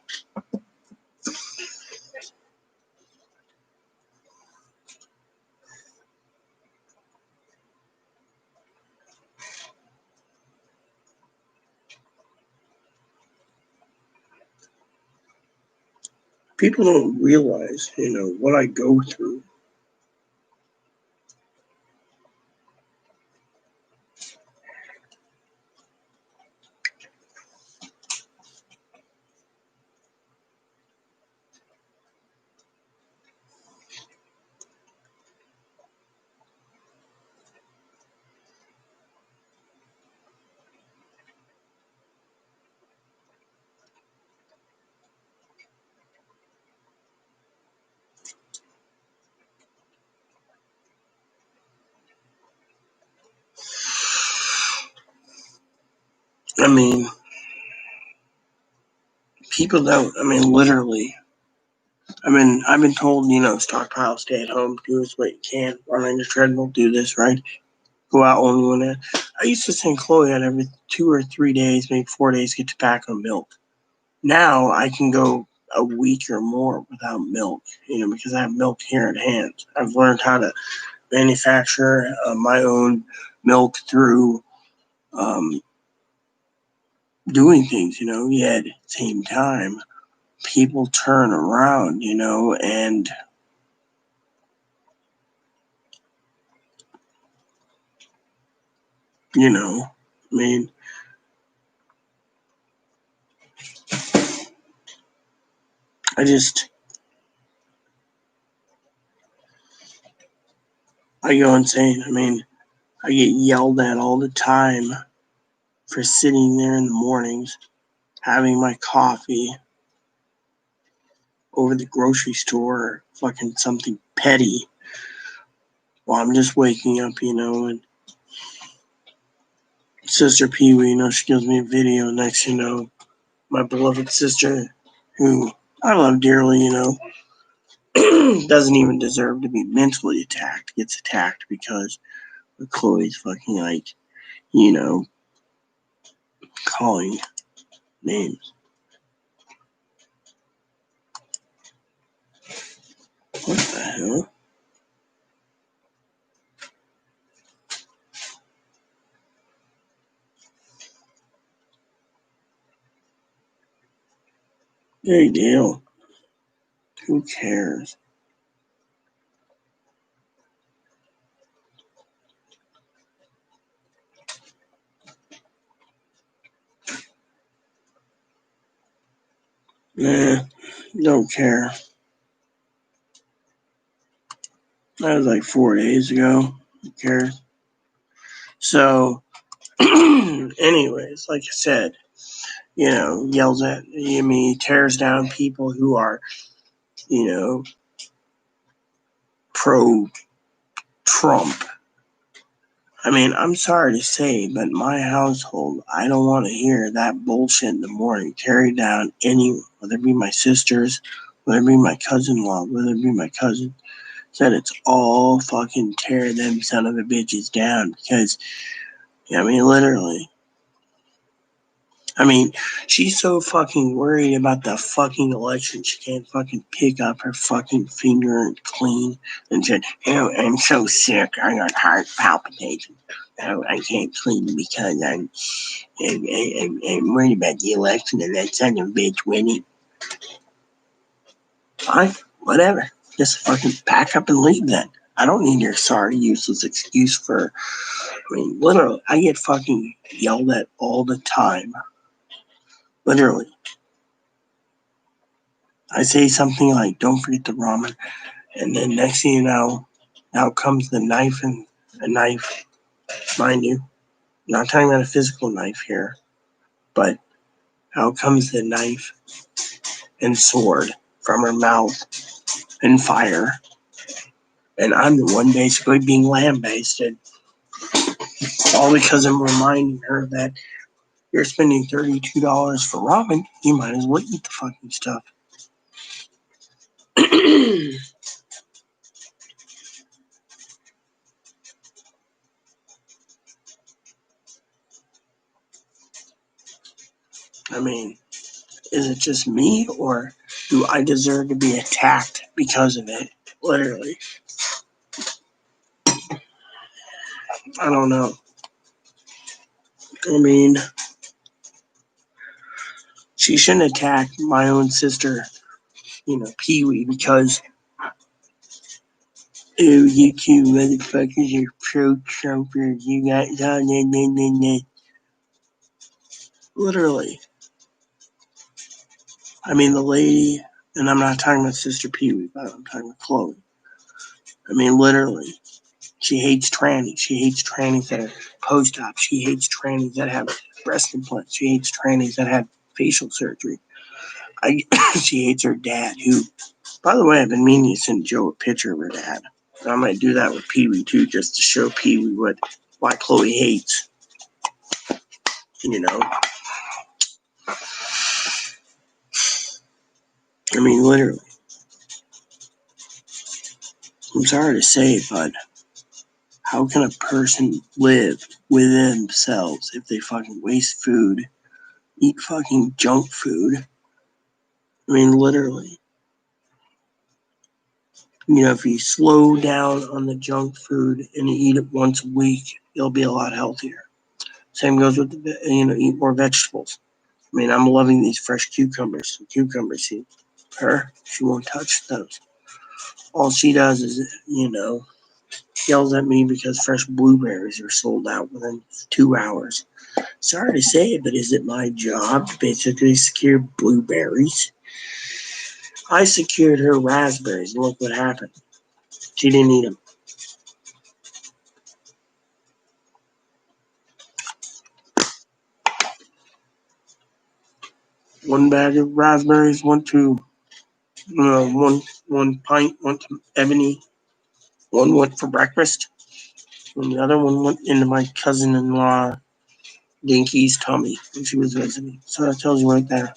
people don't realize, what I go through. I mean, people don't. I mean, literally. I've been told, stockpile, stay at home, do what you can, run on your treadmill, do this, right? Go out only when I used to send Chloe out every 2 or 3 days, maybe 4 days, get tobacco milk. Now I can go a week or more without milk, because I have milk here at hand. I've learned how to manufacture my own milk through doing things, yet at the same time, people turn around, and I mean, I just, I go insane. I mean, I get yelled at all the time for sitting there in the mornings, having my coffee over the grocery store, fucking something petty, while I'm just waking up, and Sister Pee Wee, she gives me a video next, my beloved sister, who I love dearly, doesn't even deserve to be mentally attacked, gets attacked because Chloe's fucking, like, calling names. What the hell? Big deal. Who cares? Nah, don't care. That was like 4 days ago. Who cares? So, anyways, like I said, yells at me, tears down people who are, pro Trump. I mean, I'm sorry to say, but in my household, I don't want to hear that bullshit in the morning carried down whether it be my sisters, whether it be my cousin-in-law, whether it be my cousin, said it's all fucking tear them son of a bitches down because, literally. I mean, she's so fucking worried about the fucking election, she can't fucking pick up her fucking finger and clean and said, I'm so sick, I got heart palpitations. I can't clean because I'm worried about the election and that son of a bitch winning. Fine, whatever. Just fucking pack up and leave then. I don't need your sorry, useless excuse for, literally, I get fucking yelled at all the time. Literally. I say something like, don't forget the ramen. And then next thing you know, out comes the knife and a knife, mind you. I'm not talking about a physical knife here, but out comes the knife and sword from her mouth and fire. And I'm the one basically being lambasted. All because I'm reminding her that you're spending $32 for ramen, you might as well eat the fucking stuff. I mean, is it just me, or do I deserve to be attacked because of it? Literally. I don't know. I mean, she shouldn't attack my own sister, Pee Wee, because, oh, you two motherfuckers are pro-Trumpers. You got, literally. I mean, the lady, and I'm not talking about Sister Pee Wee, but I'm talking about Chloe. I mean, literally. She hates trannies. She hates trannies that are post-op. She hates trannies that have breast implants. She hates trannies that have facial surgery. She hates her dad, who, by the way, I've been meaning to send Joe a picture of her dad. I might do that with Pee Wee, too, just to show Pee Wee why Chloe hates, I mean, literally. I'm sorry to say it, but how can a person live within themselves if they fucking waste food, eat fucking junk food? I mean, literally. If you slow down on the junk food and you eat it once a week, you'll be a lot healthier. Same goes with eat more vegetables. I mean, I'm loving these fresh cucumbers. Cucumber seeds. Her, she won't touch those. All she does is, yells at me because fresh blueberries are sold out within 2 hours. Sorry to say it, but is it my job to basically secure blueberries? I secured her raspberries, and look what happened. She didn't eat them. One bag of raspberries went to, one pint went to Ebony. One went for breakfast, and the other one went into my cousin-in-law Dinky's tummy when she was visiting. So that tells you right there.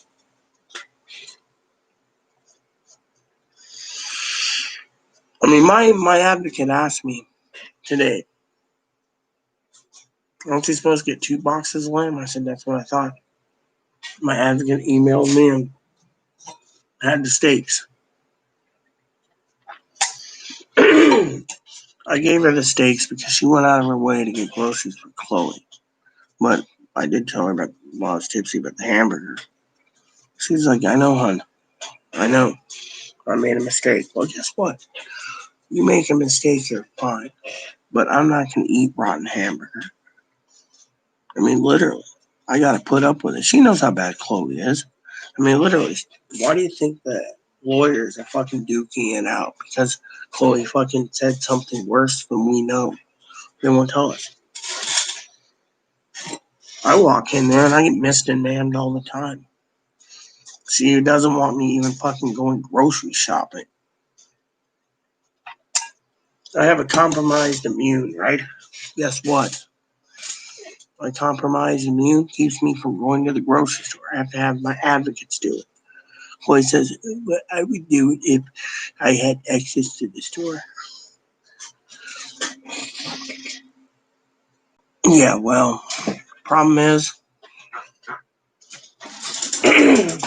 I mean, my advocate asked me today, aren't you supposed to get 2 boxes of lamb? I said, that's what I thought. My advocate emailed me and had the steaks. I gave her the steaks because she went out of her way to get groceries for Chloe. But I did tell her about while I was tipsy about the hamburger. She's like, I know, hon. I know. I made a mistake. Well, guess what? You make a mistake, you're fine. But I'm not going to eat rotten hamburger. I mean, literally. I got to put up with it. She knows how bad Chloe is. I mean, literally. Why do you think that lawyers are fucking duking it out? Because Chloe fucking said something worse than we know. They won't tell us. I walk in there and I get missed and manned all the time. She doesn't want me even fucking going grocery shopping. I have a compromised immune, right? Guess what? My compromised immune keeps me from going to the grocery store. I have to have my advocates do it. Chloe says, but I would do it if I had access to the store. Yeah, well, problem is, I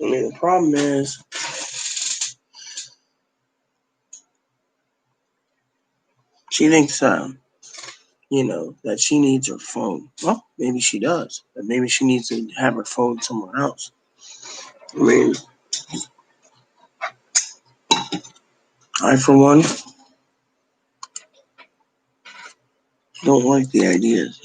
mean, the problem is, she thinks, that she needs her phone. Well, maybe she does, but maybe she needs to have her phone somewhere else. I mean, I, for one, don't like the ideas,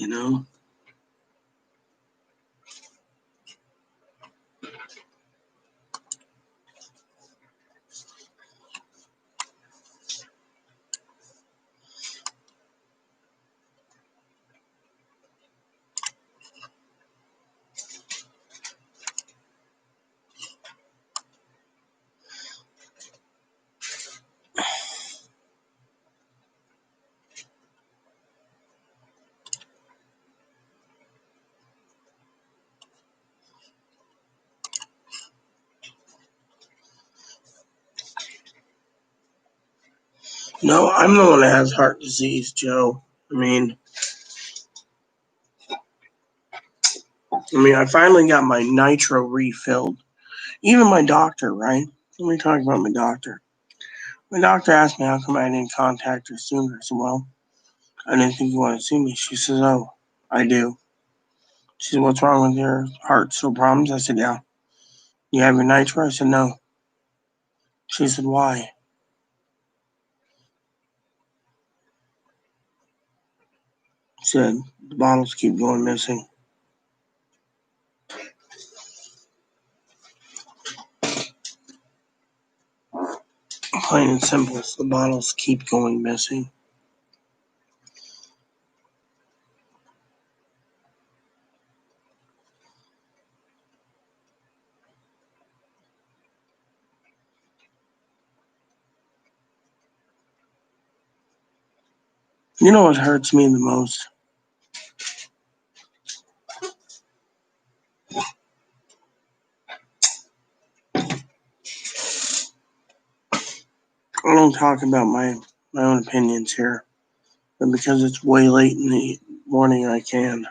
No, I'm the one that has heart disease, Joe. I finally got my nitro refilled. Even my doctor, right? Let me talk about my doctor. My doctor asked me how come I didn't contact her sooner. I said, well, I didn't think you wanted to see me. She says, oh, I do. She said, what's wrong with your heart? Still problems? I said, yeah. You have your nitro? I said, no. She said, why? She said, the bottles keep going missing. Plain and simple, the bottles keep going missing. You know what hurts me the most? I don't talk about my own opinions here, but because it's way late in the morning, I can.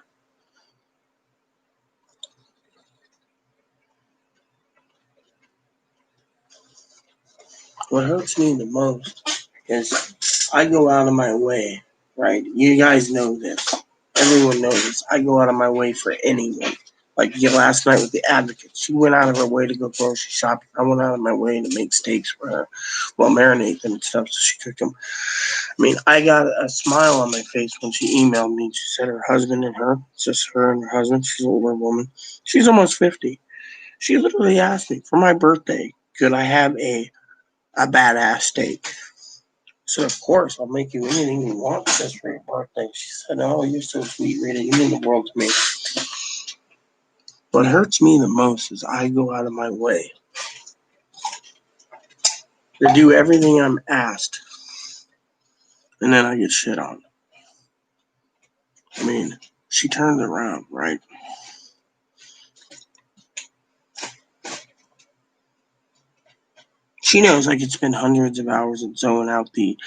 What hurts me the most is I go out of my way, right? You guys know this. Everyone knows this. I go out of my way for anyone. Like last night with the advocate, she went out of her way to go grocery shopping. I went out of my way to make steaks for her, well, marinate them and stuff so she cooked them. I mean, I got a smile on my face when she emailed me. She said her husband and her, it's just her and her husband. She's an older woman. She's almost 50. She literally asked me for my birthday, could I have a badass steak? So of course I'll make you anything you want just for your birthday. She said, "Oh, you're so sweet, Rita. You mean the world to me." What hurts me the most is I go out of my way to do everything I'm asked, and then I get shit on. I mean, she turns around, right? She knows I could spend hundreds of hours and zone out the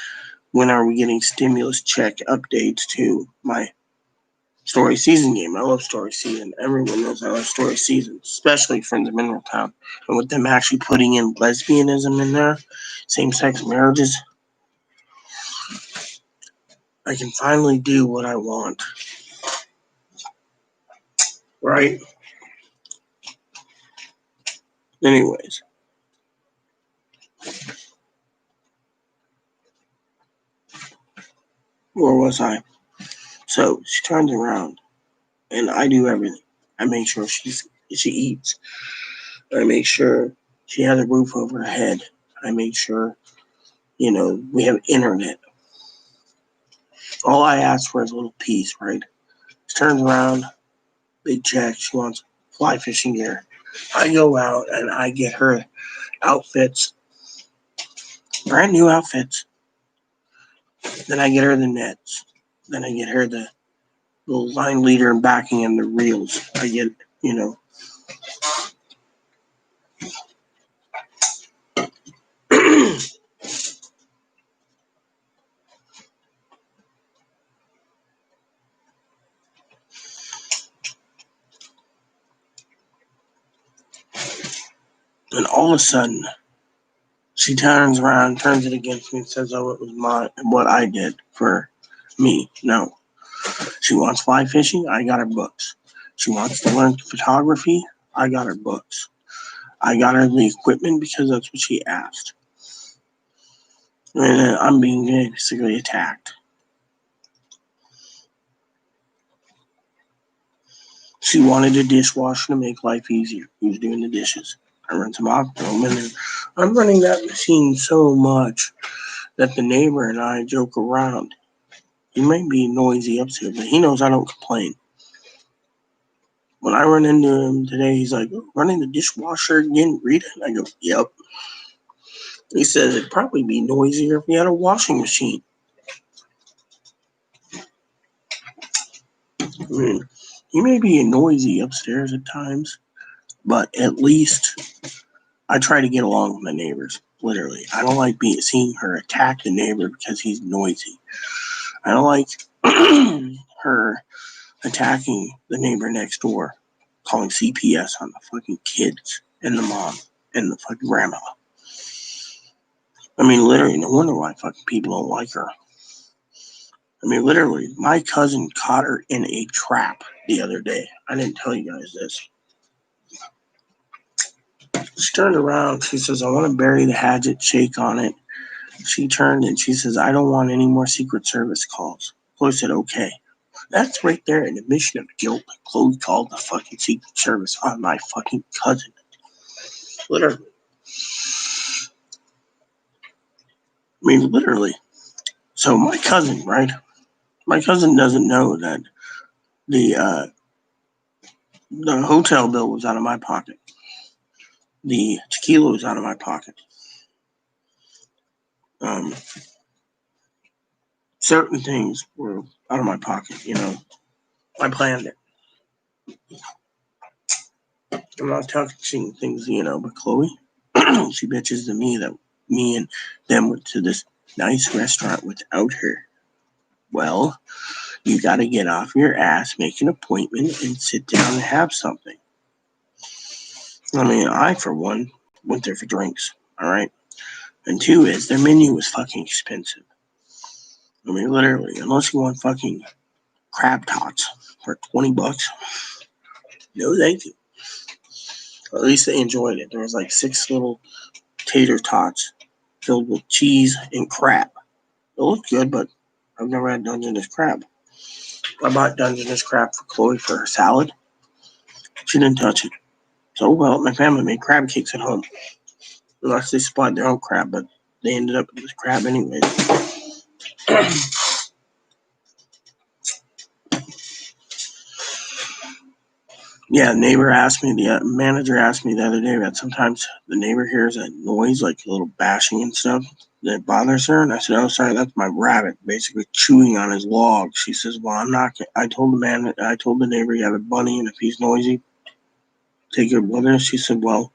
when are we getting stimulus check updates to my story season game. I love story season. Everyone knows I love story season, especially Friends of Mineral Town. And with them actually putting in lesbianism in there, same sex marriages, I can finally do what I want. Right? Anyways, where was I? So she turns around and I do everything. I make sure she eats. I make sure she has a roof over her head. I make sure, we have internet. All I ask for is a little peace, right? She turns around, big check. She wants fly fishing gear. I go out and I get her outfits, brand new outfits. Then I get her the nets. Then I get her the little line leader and backing and the reels. I get, and all of a sudden, she turns around, turns it against me, and says, "Oh, it was what I did for me." No, she wants fly fishing. I got her books. She wants to learn photography. I got her books. I got her the equipment because that's what she asked. And I'm being basically attacked. She wanted a dishwasher to make life easier. Who's doing the dishes? I rinse them off, throw them in there. I'm running that machine so much that the neighbor and I joke around. He might be noisy upstairs, but he knows I don't complain. When I run into him today, he's like, "Oh, running the dishwasher again, Rita?" And I go, "Yep." He says it'd probably be noisier if we had a washing machine. I mean, he may be noisy upstairs at times, but at least I try to get along with my neighbors. Literally, I don't like seeing her attack the neighbor because he's noisy. I don't like her attacking the neighbor next door, calling CPS on the fucking kids and the mom and the fucking grandma. I mean, literally, no wonder why fucking people don't like her. I mean, literally, my cousin caught her in a trap the other day. I didn't tell you guys this. She turned around. She says, "I want to bury the hatchet, shake on it." She turned and she says, "I don't want any more Secret Service calls." Chloe said, "Okay." That's right there an admission of guilt. Chloe called the fucking Secret Service on my fucking cousin. Literally. I mean, literally. So my cousin, right? My cousin doesn't know that the hotel bill was out of my pocket. The tequila was out of my pocket. Um, Certain things were out of my pocket. I planned it. I'm not touching things, but Chloe, she bitches to me that me and them went to this nice restaurant without her. Well, you got to get off your ass, make an appointment, and sit down and have something. I mean, I, for one, went there for drinks, all right? And two is their menu was fucking expensive. I mean, literally, unless you want fucking crab tots for $20, no thank you. At least they enjoyed it. There was like 6 little tater tots filled with cheese and crab. It looked good, but I've never had Dungeness crab. I bought Dungeness crab for Chloe for her salad. She didn't touch it. So, well, my family made crab cakes at home. Unless they supplied their own crab, but they ended up with crab anyways. Yeah, the manager asked me the other day that sometimes the neighbor hears a noise, like a little bashing and stuff, that bothers her. And I said, oh, sorry, that's my rabbit basically chewing on his log. She says, well, I told the neighbor you have a bunny, and if he's noisy, take it with her. She said, well,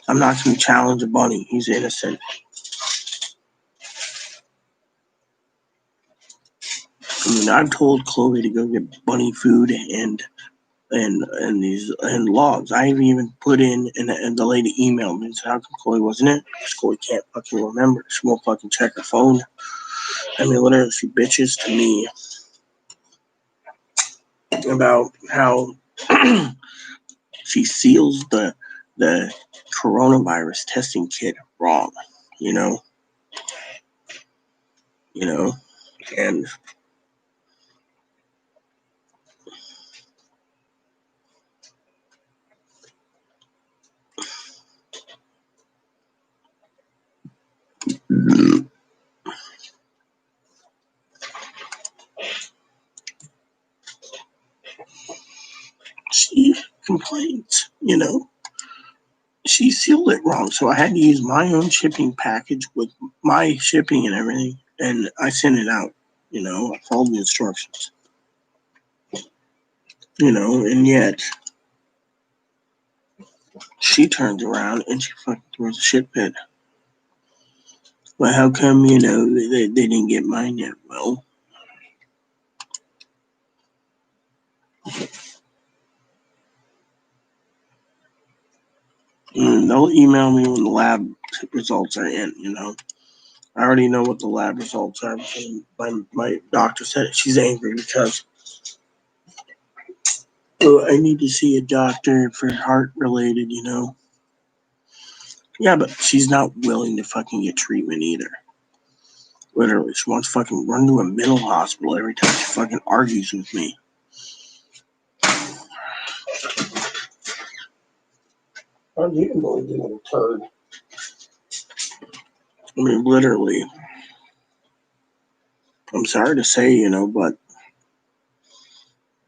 I'm not going to challenge a bunny. He's innocent. I mean, I've told Chloe to go get bunny food and logs. I even put in, and the lady emailed me and said, how come Chloe wasn't it? Because Chloe can't fucking remember. She won't fucking check her phone. I mean, literally, she bitches to me about how she seals the coronavirus testing kit wrong, you know, and she complains, she sealed it wrong. So I had to use my own shipping package with my shipping and everything. And I sent it out, I followed the instructions, and yet she turns around and she fucking throws a shit pit. Well, how come, they didn't get mine yet? Well, they'll email me when the lab results are in, I already know what the lab results are because my doctor said it. She's angry because I need to see a doctor for heart related, Yeah, but she's not willing to fucking get treatment either. Literally, she wants to fucking run to a mental hospital every time she fucking argues with me. How'd you know you little turd? I mean, literally. I'm sorry to say, but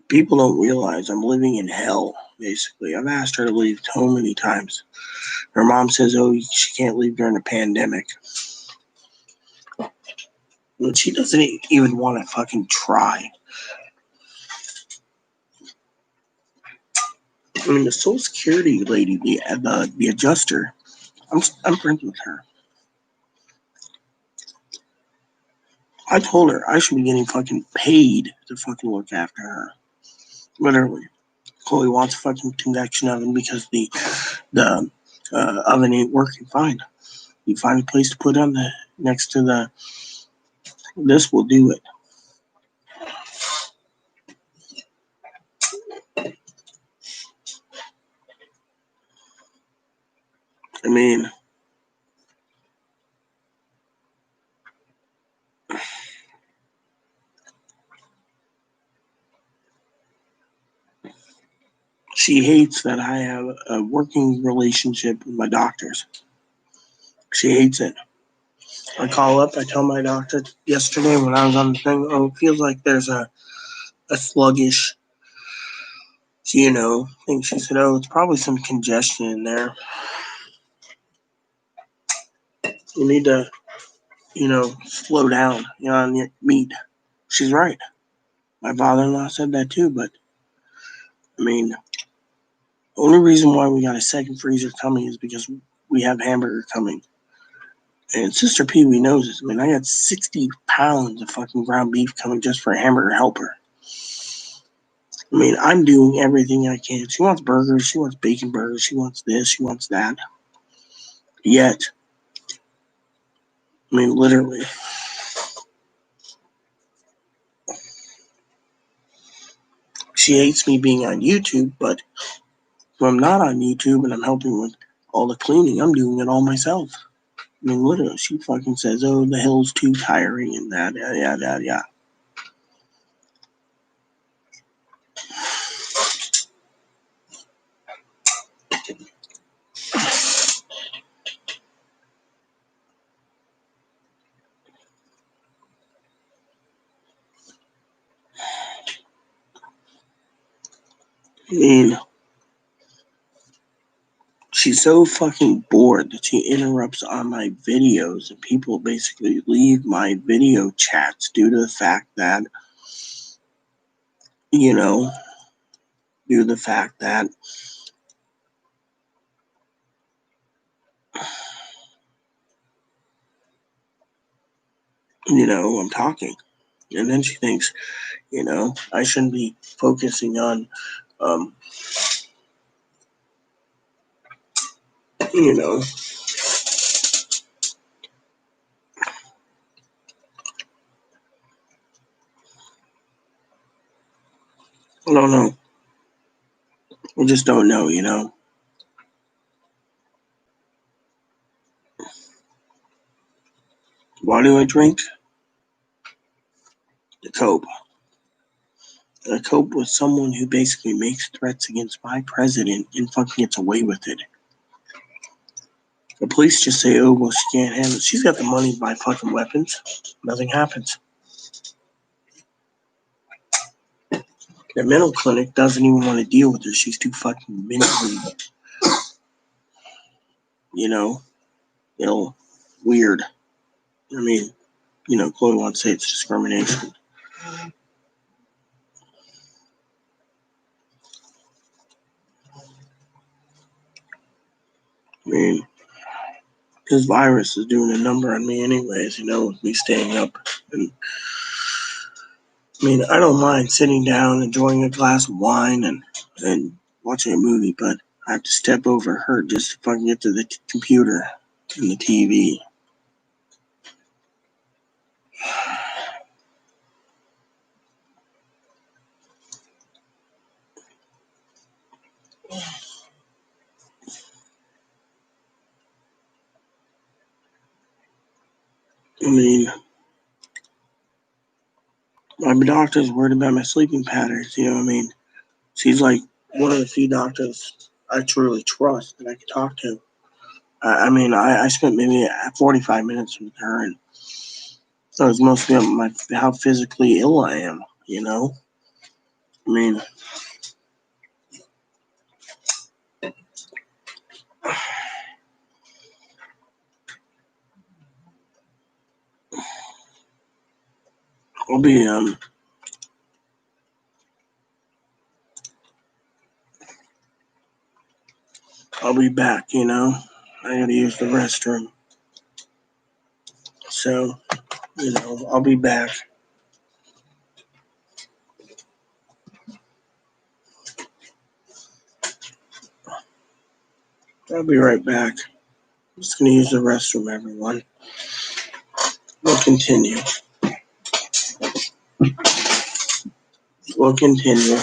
people don't realize I'm living in hell, basically. I've asked her to leave so many times. Her mom says, oh, she can't leave during a pandemic. But she doesn't even want to fucking try. I mean, the Social Security lady, the adjuster, I'm friends with her. I told her I should be getting fucking paid to fucking look after her. Literally. Chloe wants a fucking convection oven because the oven ain't working fine. You find a place to put on next to this will do it. I mean, she hates that I have a working relationship with my doctors. She hates it. I call up, I tell my doctor yesterday when I was on the thing, oh, it feels like there's a sluggish, thing. She said, oh, it's probably some congestion in there. You need to, slow down, on your meat. She's right. My father-in-law said that too, but, I mean, the only reason why we got a second freezer coming is because we have hamburger coming. And Sister Pee Wee knows this. I mean, I got 60 pounds of fucking ground beef coming just for a hamburger helper. I mean, I'm doing everything I can. She wants burgers. She wants bacon burgers. She wants this. She wants that. Yet, I mean, literally, she hates me being on YouTube, but when I'm not on YouTube and I'm helping with all the cleaning, I'm doing it all myself. I mean, literally, she fucking says, oh, the hill's too tiring and that, yeah. I mean, she's so fucking bored that she interrupts on my videos, and people basically leave my video chats due to the fact that, you know, due to the fact that, I'm talking. And then she thinks, I shouldn't be focusing on, um, you know, I don't know. I just don't know. Why do I drink? The Cope. The Cope was someone who basically makes threats against my president and fucking gets away with it. The police just say, oh, well, she can't handle it. She's got the money to buy fucking weapons. Nothing happens. The mental clinic doesn't even want to deal with her. She's too fucking mentally, ill, weird. I mean, Chloe wants to say it's discrimination. I mean, this virus is doing a number on me anyways, with me staying up. And I mean, I don't mind sitting down, enjoying a glass of wine and watching a movie, but I have to step over her just to fucking get to the computer and the TV. I mean, my doctor's worried about my sleeping patterns, I mean? She's like one of the few doctors I truly trust that I can talk to. I mean, I spent maybe 45 minutes with her, and so it's mostly about how physically ill I am, I mean, I'll be back, I gotta use the restroom. So, I'll be back. I'll be right back. I'm just gonna use the restroom, everyone. We'll continue. We'll continue.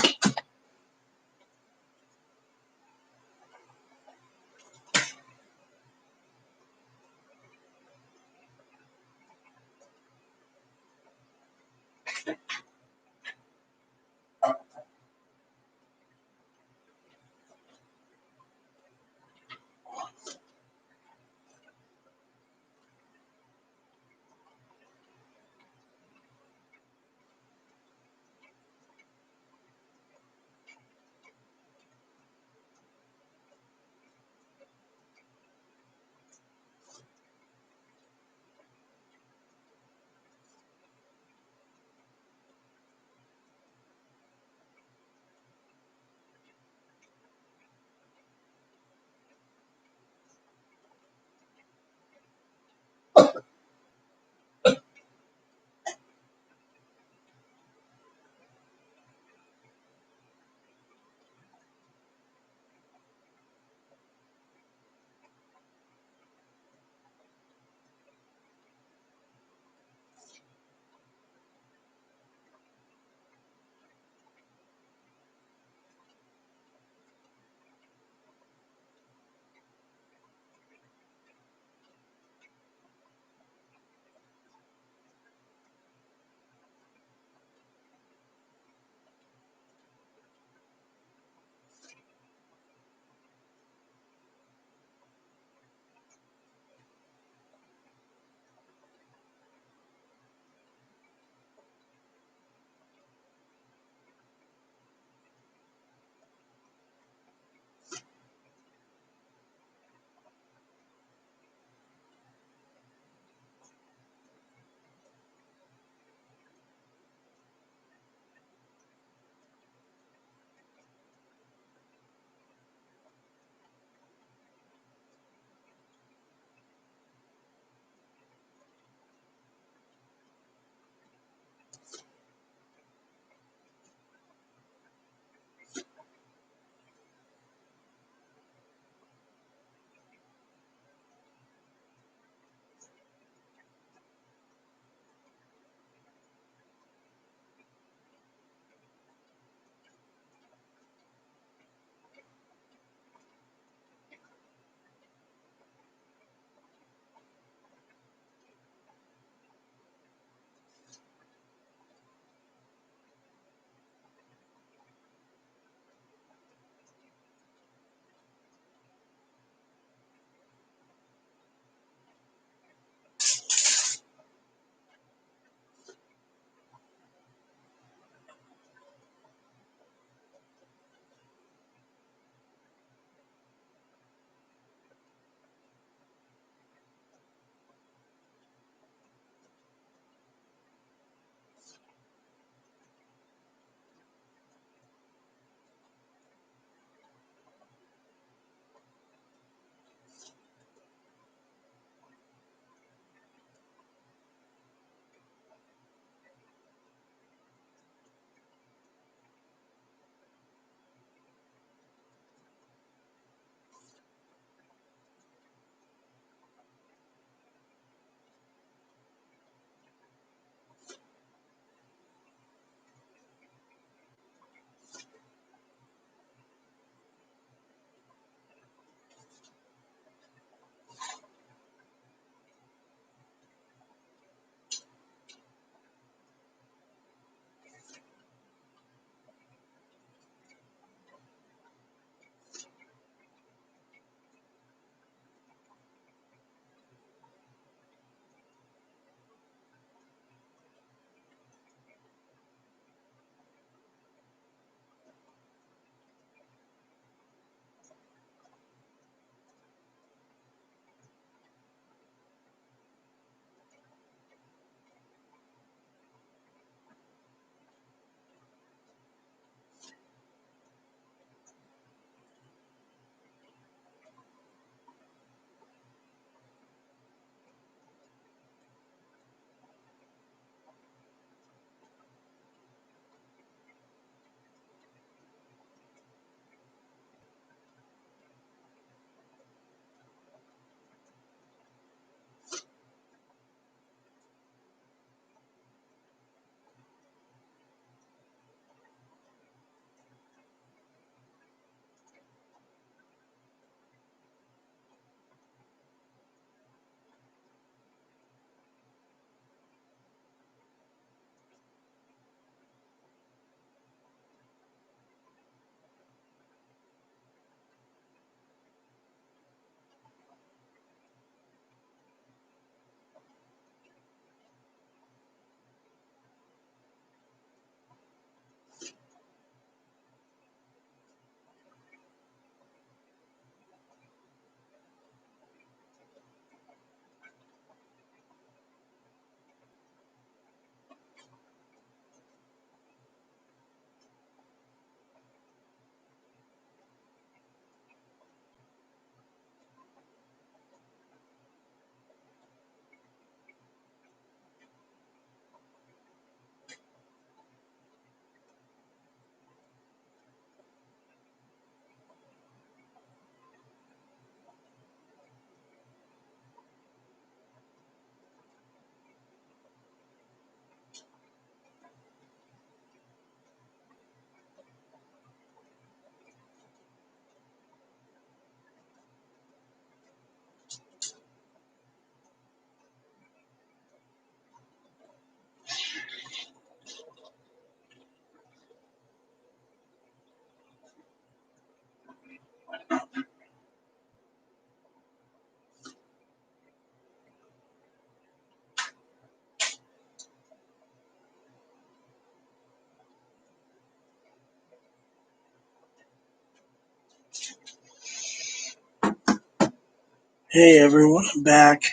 Hey everyone, I'm back.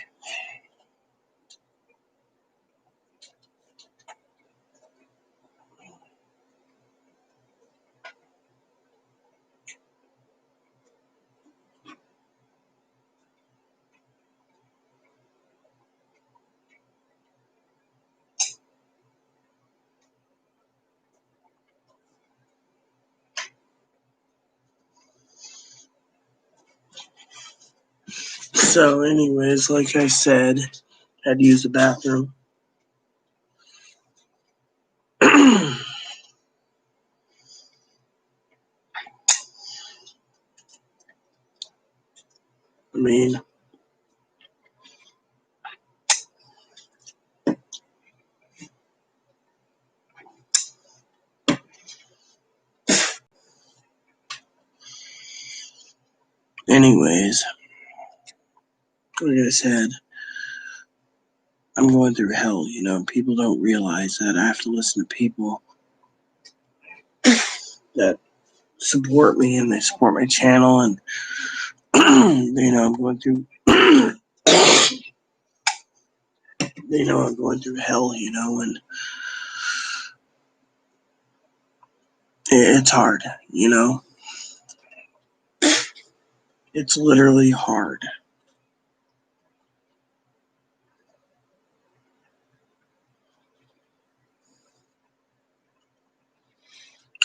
So anyways, like I said, had to use the bathroom. I mean, anyways, like I said, I'm going through hell, People don't realize that I have to listen to people that support me and they support my channel, and I'm going through I'm going through hell, and it's hard, It's literally hard.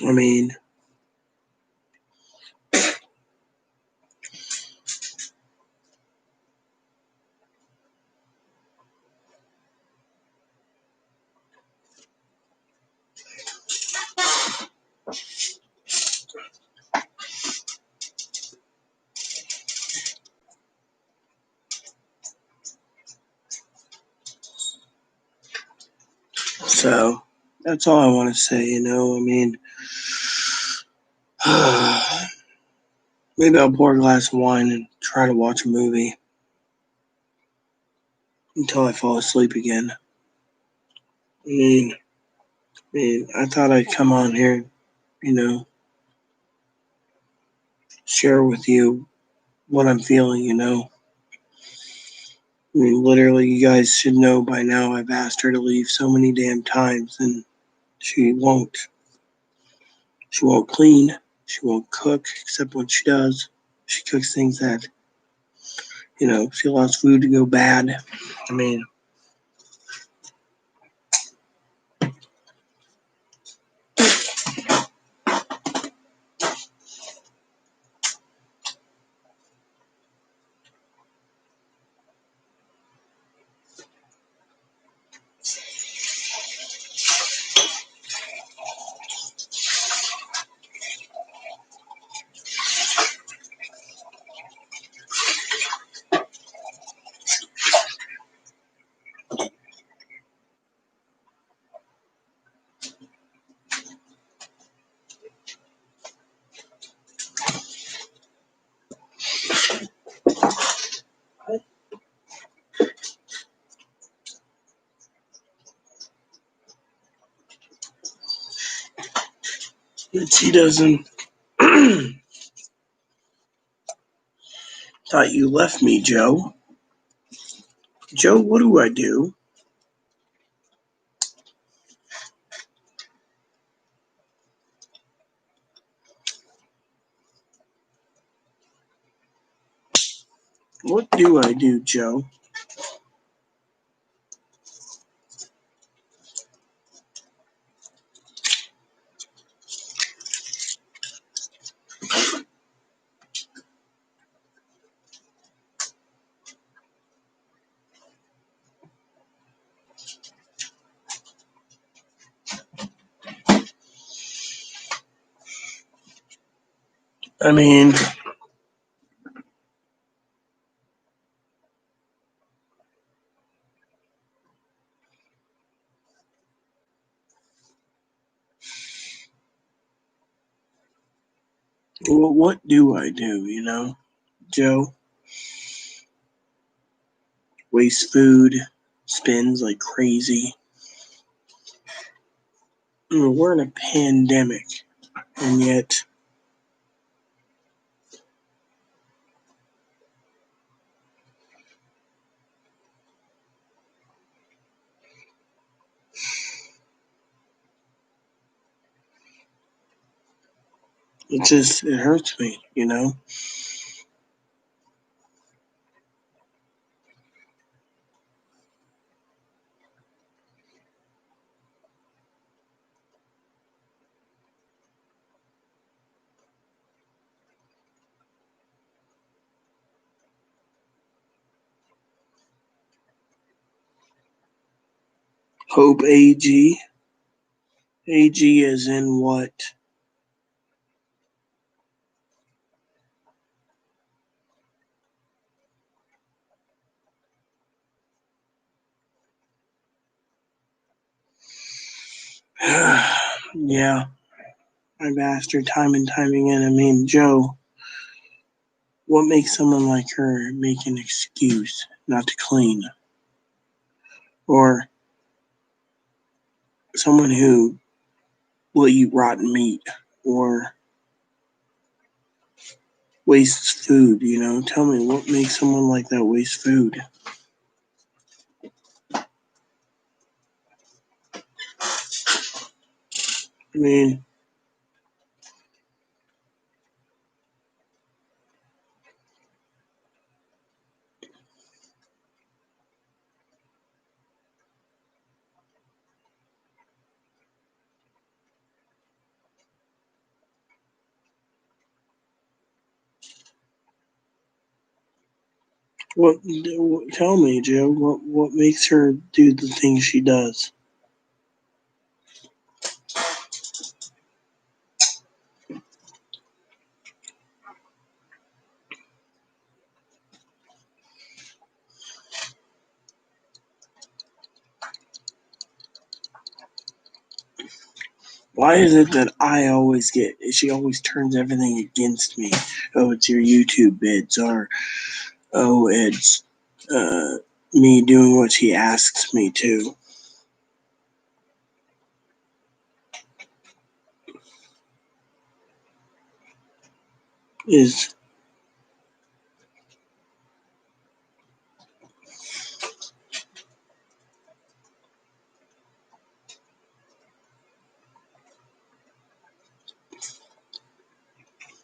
I mean, so that's all I want to say, I mean, maybe I'll pour a glass of wine and try to watch a movie until I fall asleep again. I thought I'd come on here, share with you what I'm feeling, literally, you guys should know by now I've asked her to leave so many damn times, and she won't. She won't clean. She won't cook, except when she does. She cooks things that, she allows food to go bad. I mean, she doesn't. Thought you left me, Joe. Joe, what do I do? What do I do, Joe? I mean, well, what do I do, Joe? Waste food, spends like crazy. We're in a pandemic, and yet it hurts me, Hope AG. AG is in what? Yeah, I've asked her time and time again. I mean, Joe, what makes someone like her make an excuse not to clean? Or someone who will eat rotten meat or wastes food, Tell me what makes someone like that waste food? I mean, tell me, Joe, what makes her do the things she does? Why is it that she always turns everything against me? Oh, it's your YouTube bids, or oh, it's uh, me doing what she asks me to. Is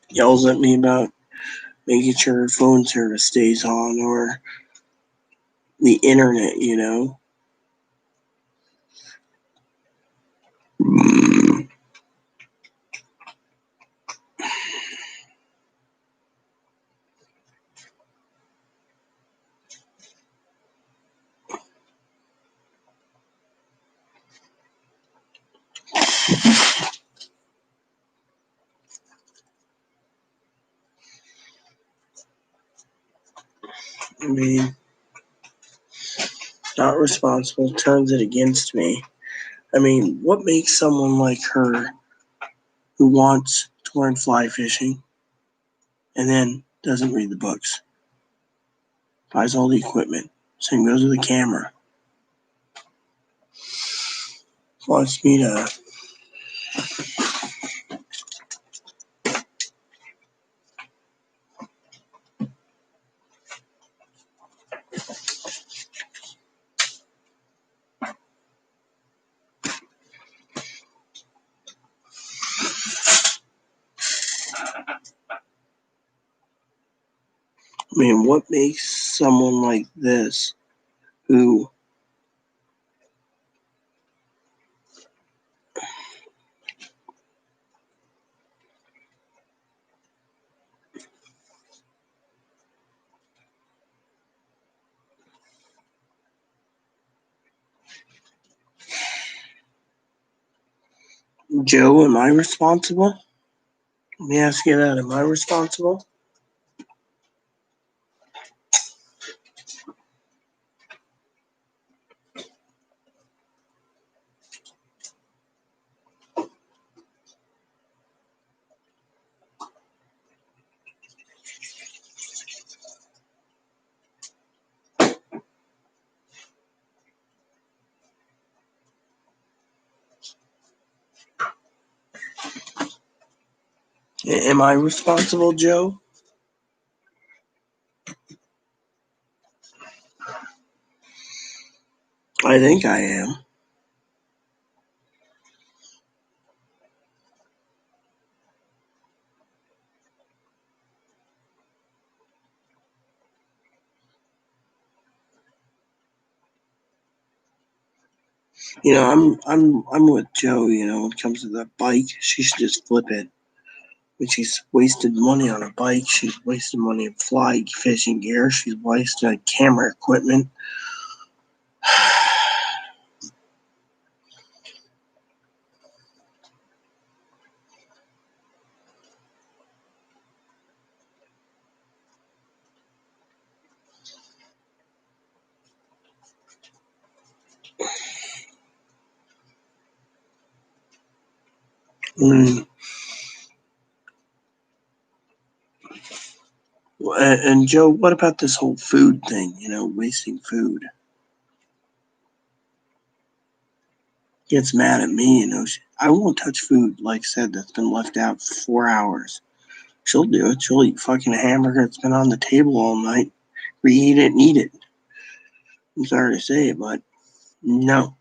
yells at me about making sure her phone service stays on or the internet. I mean, not responsible, turns it against me. I mean, what makes someone like her who wants to learn fly fishing and then doesn't read the books, buys all the equipment, same goes with the camera, wants me to. I mean, what makes someone like this who Joe, am I responsible? Let me ask you that. Am I responsible? Am I responsible, Joe? I think I am. I'm with Joe. When it comes to the bike, she should just flip it. When she's wasted money on a bike, she's wasted money on fly fishing gear. She's wasted on camera equipment. Mm. And Joe, what about this whole food thing? Wasting food. Gets mad at me. I won't touch food, like I said, that's been left out for 4 hours. She'll do it. She'll eat fucking a hamburger that's been on the table all night. Reheat it and eat it. I'm sorry to say it, but no.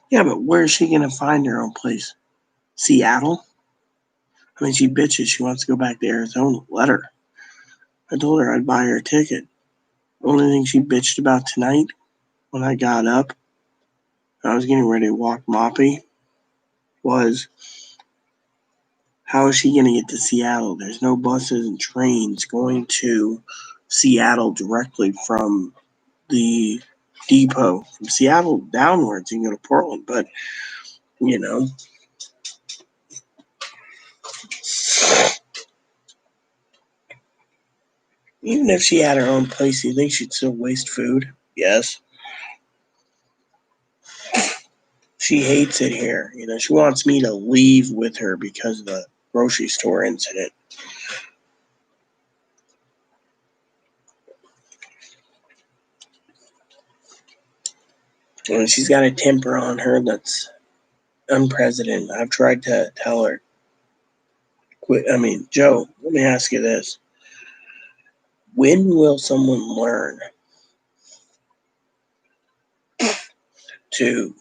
Yeah, but where is she going to find her own place? Seattle? I mean, she bitches. She wants to go back to Arizona. Let her. I told her I'd buy her a ticket. The only thing she bitched about tonight when I got up, I was getting ready to walk Moppy, was how is she going to get to Seattle? There's no buses and trains going to Seattle directly from the depot. From Seattle downwards, you can go to Portland, but, you know, even if she had her own place, you think she'd still waste food? Yes. She hates it here. She wants me to leave with her because of the grocery store incident. And she's got a temper on her that's unprecedented. I've tried to tell her, quit. I mean, Joe, let me ask you this. When will someone learn to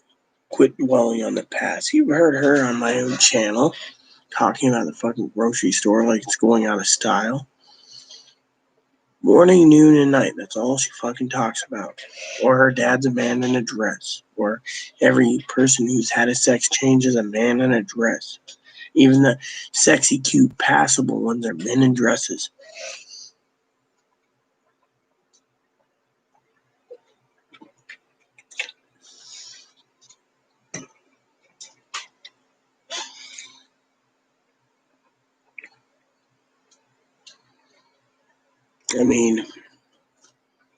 quit dwelling on the past? You've heard her on my own channel talking about the fucking grocery store like it's going out of style. Morning, noon, and night. That's all she fucking talks about. Or her dad's a man in a dress. Or every person who's had a sex change is a man in a dress. Even the sexy, cute, passable ones are men in dresses. I mean,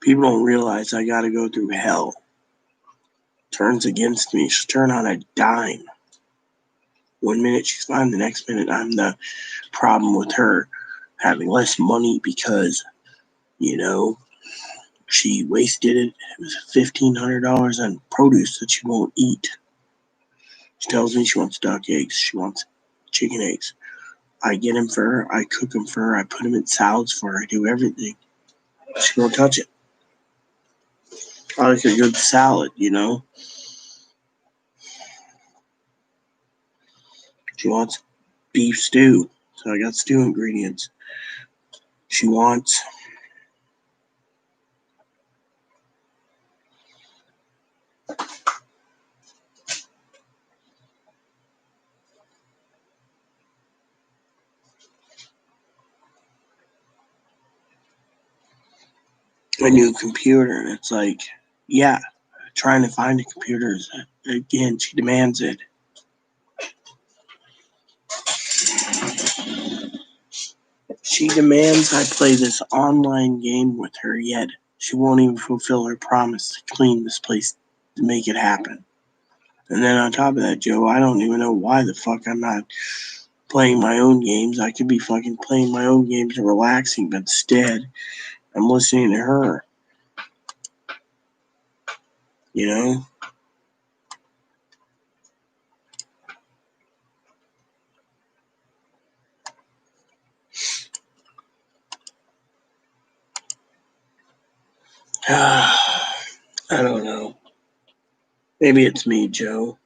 people don't realize I gotta go through hell. Turns against me. She'll turn on a dime. 1 minute she's fine, the next minute I'm the problem with her having less money because, you know, she wasted it. It was $1,500 on produce that she won't eat. She tells me she wants duck eggs. She wants chicken eggs. I get them for her. I cook them for her. I put them in salads for her. I do everything. She won't touch it. I like a good salad. She wants beef stew. So I got stew ingredients. She wants a new computer. And it's like, yeah, trying to find a computer is, again, she demands it. She demands I play this online game with her, yet she won't even fulfill her promise to clean this place to make it happen. And then on top of that, Joe, I don't even know why the fuck I'm not playing my own games. I could be fucking playing my own games and relaxing, but instead, I'm listening to her. You know? I don't know. Maybe it's me, Joe.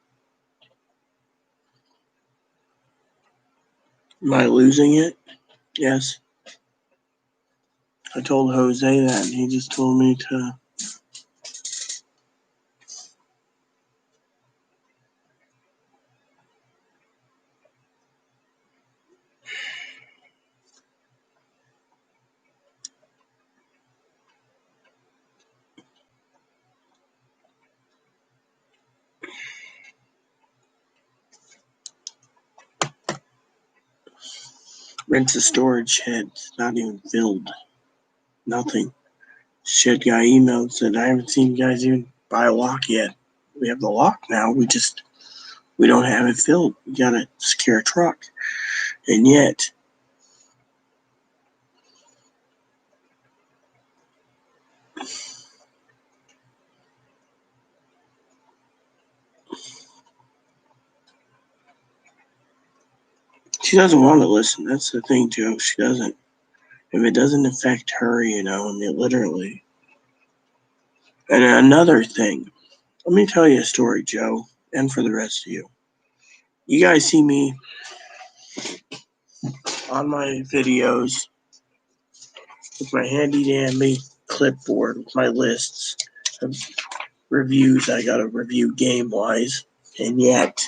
Am I losing it? Yes. I told Jose that, and he just told me to. Rinse the storage shed. It's not even filled. Nothing. Shed guy emailed, said, I haven't seen you guys even buy a lock yet. We have the lock now. We don't have it filled. We gotta secure a truck. And yet, she doesn't want to listen. That's the thing, Joe. She doesn't. If it doesn't affect her, I mean, literally. And another thing, let me tell you a story, Joe, and for the rest of you. You guys see me on my videos with my handy dandy clipboard with my lists of reviews I gotta review game wise. And yet,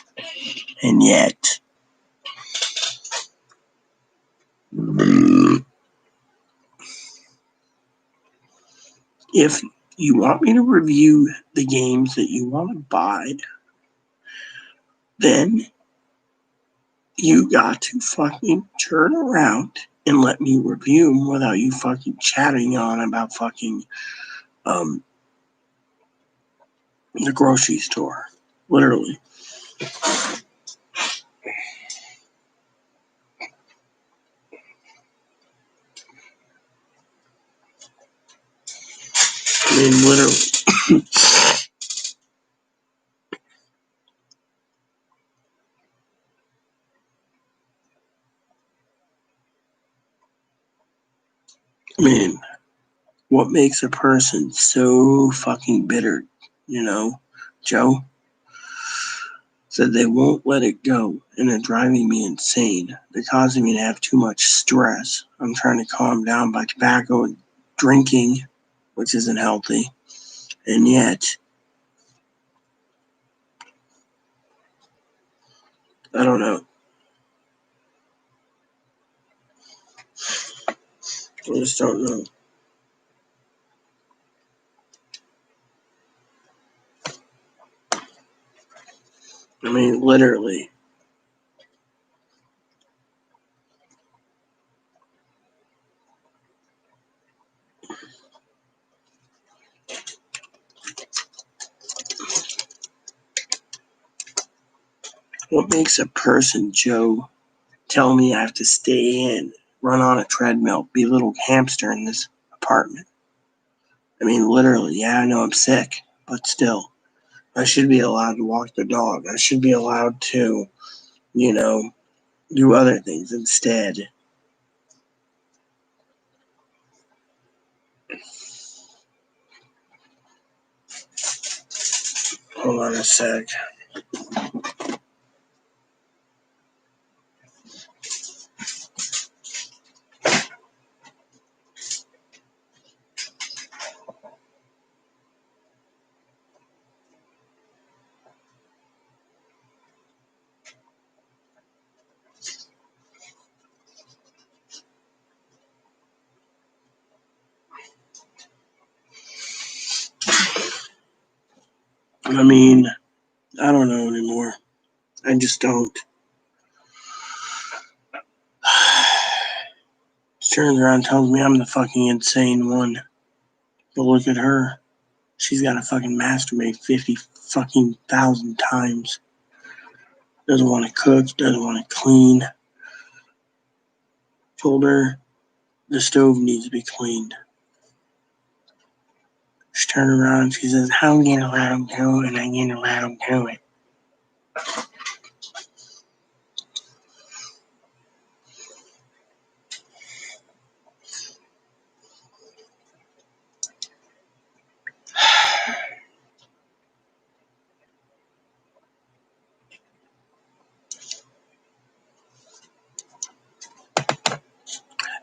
if you want me to review the games that you want to buy, then you got to fucking turn around and let me review them without you fucking chatting on about fucking the grocery store. Literally. I mean, literally. I mean, what makes a person so fucking bitter, Joe? Said they won't let it go, and they're driving me insane. They're causing me to have too much stress. I'm trying to calm down by tobacco and drinking, which isn't healthy. And yet, I don't know. I just don't know. I mean, literally. What makes a person, Joe, tell me I have to stay in, run on a treadmill, be a little hamster in this apartment? I mean, literally, yeah, I know I'm sick, but still. I should be allowed to walk the dog. I should be allowed to, do other things instead. Hold on a sec. I mean, I don't know anymore. I just don't. She turns around and tells me I'm the fucking insane one. But look at her. She's got to fucking masturbate 50 fucking thousand times. Doesn't want to cook, doesn't want to clean. Told her the stove needs to be cleaned. She turned around and she says, I'm getting allowed to do it, and I'm getting allowed to do it.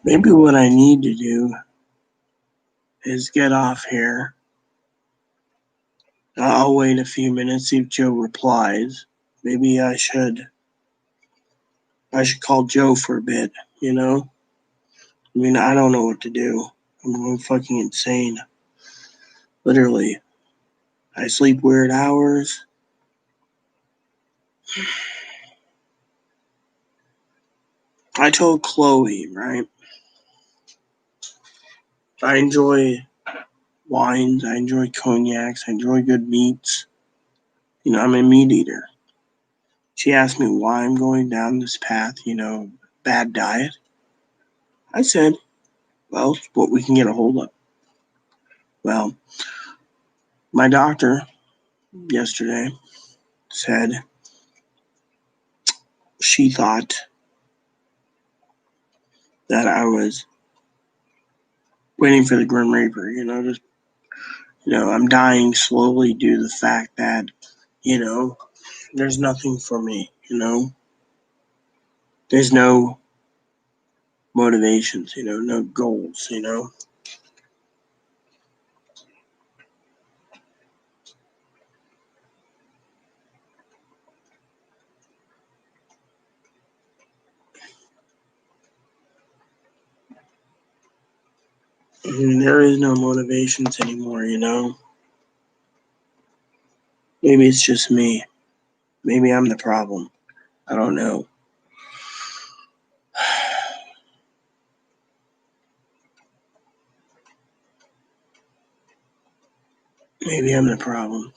Maybe what I need to do is get off here. I'll wait a few minutes, see if Joe replies. Maybe I should call Joe for a bit, you know? I mean, I don't know what to do. I'm going fucking insane. Literally. I sleep weird hours. I told Chloe, right? I enjoy wines, I enjoy cognacs, I enjoy good meats. You know, I'm a meat eater. She asked me why I'm going down this path, bad diet. I said, well, it's what we can get a hold of. Well, my doctor yesterday said she thought that I was waiting for the Grim Reaper, I'm dying slowly due to the fact that, there's nothing for me, There's no motivations, no goals, There is no motivations anymore, Maybe it's just me. Maybe I'm the problem. I don't know. Maybe I'm the problem,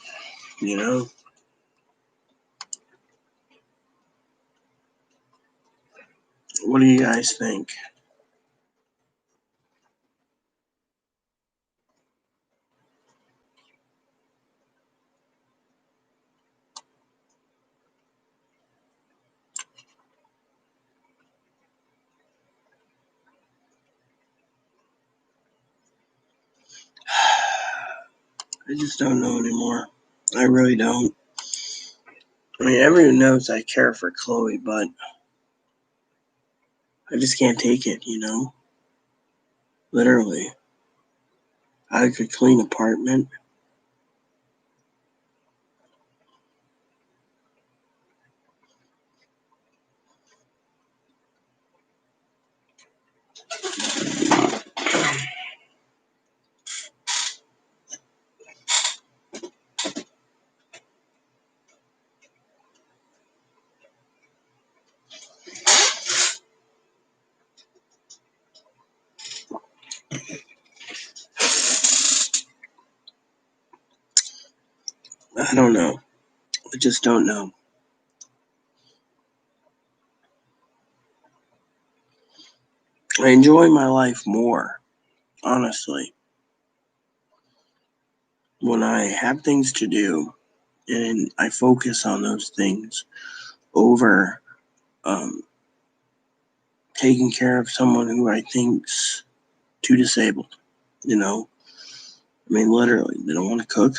What do you guys think? I just don't know anymore. I really don't. I mean, everyone knows I care for Chloe, but I just can't take it, Literally. I could clean apartment. I don't know. I just don't know. I enjoy my life more, honestly, when I have things to do and I focus on those things over taking care of someone who I think's too disabled. I mean, literally, they don't want to cook.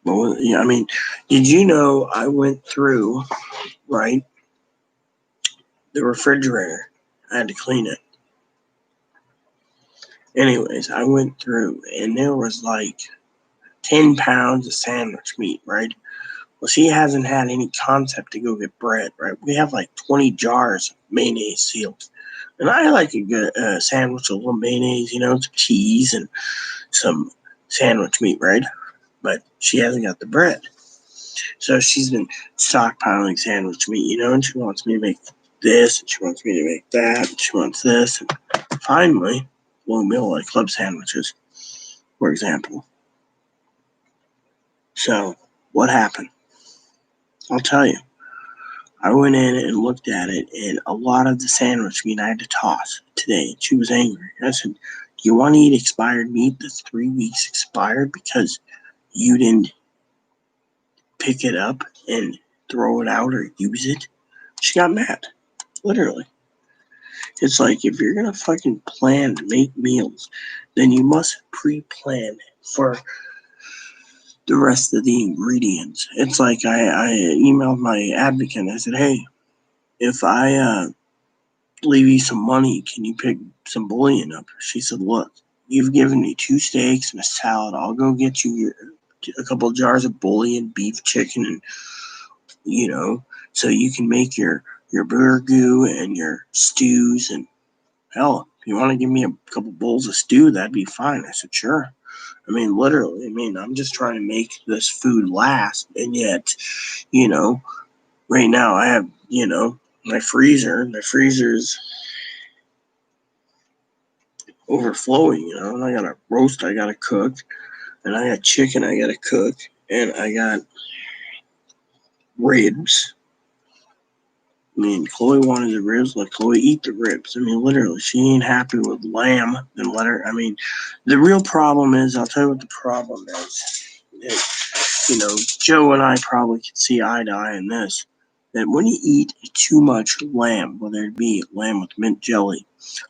Well, yeah, I mean, did you know I went through, right, the refrigerator? I had to clean it. Anyways, I went through and there was like 10 pounds of sandwich meat, right? Well, she hasn't had any concept to go get bread, right? We have like 20 jars of mayonnaise sealed. And I like a good sandwich with a little mayonnaise, some cheese and some sandwich meat, right? But she hasn't got the bread. So she's been stockpiling sandwich meat, and she wants me to make this, and she wants me to make that, and she wants this. And finally, we'll meal like club sandwiches, for example. So what happened? I'll tell you. I went in and looked at it, and a lot of the sandwich meat I had to toss today. She was angry. I said, "Do you want to eat expired meat that's 3 weeks expired because you didn't pick it up and throw it out or use it?" She got mad. Literally. It's like, if you're going to fucking plan to make meals, then you must pre-plan for the rest of the ingredients. It's like I emailed my advocate and I said, hey, if I leave you some money. Can you pick some bullion up? She said, look, you've given me 2 steaks and a salad. I'll go get you a couple of jars of bullion, beef, chicken, and, so you can make your burgoo and your stews. And hell, if you want to give me a couple bowls of stew, that'd be fine. I said, sure. Literally, I'm just trying to make this food last. And yet, right now I have, my freezer. My freezer's overflowing, and I got a roast I gotta cook, and I got chicken I gotta cook, and I got ribs. Chloe wanted the ribs, let Chloe eat the ribs. Literally, she ain't happy with lamb, then let her. The real problem is, I'll tell you what the problem is. Joe and I probably could see eye to eye in this, that when you eat too much lamb, whether it be lamb with mint jelly,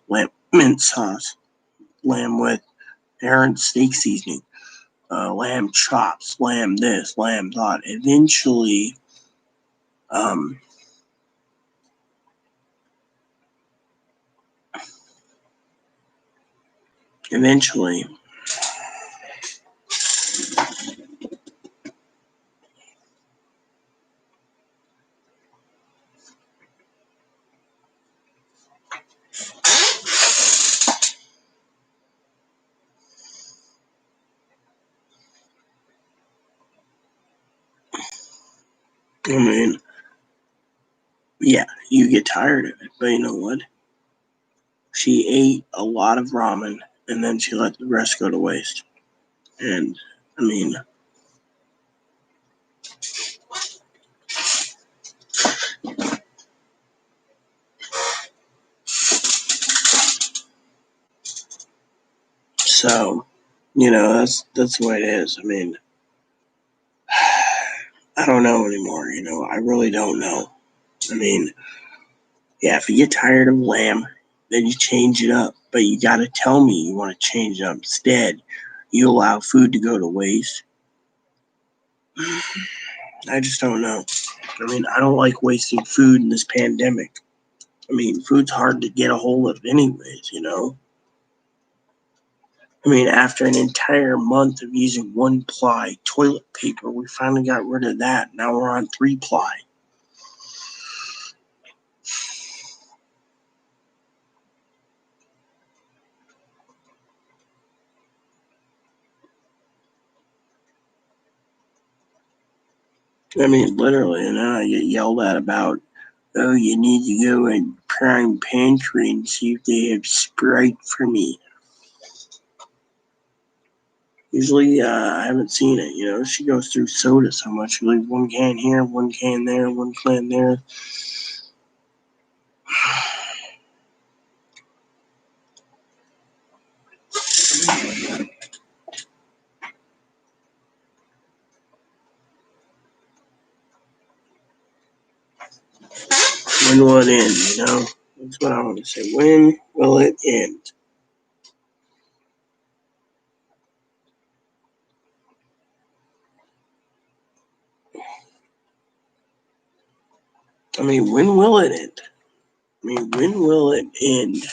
lamb mint sauce, lamb with Aaron's steak seasoning, lamb chops, lamb this, lamb that. Eventually, yeah, you get tired of it. But you know what? She ate a lot of ramen, and then she let the rest go to waste. And, so, that's the way it is. I don't know anymore, I really don't know. Yeah, if you get tired of lamb, then you change it up. But you got to tell me you want to change it up. Instead, you allow food to go to waste. I just don't know. I don't like wasting food in this pandemic. Food's hard to get a hold of anyways, After an entire month of using 1-ply toilet paper, we finally got rid of that. Now we're on 3-ply. Literally, and then I get yelled at about, oh, you need to go in Prime Pantry and see if they have Sprite for me. Usually, I haven't seen it, she goes through soda so much. She leaves one can here, one can there, one can there. When will it end, That's what I want to say. When will it end? When will it end? When will it end?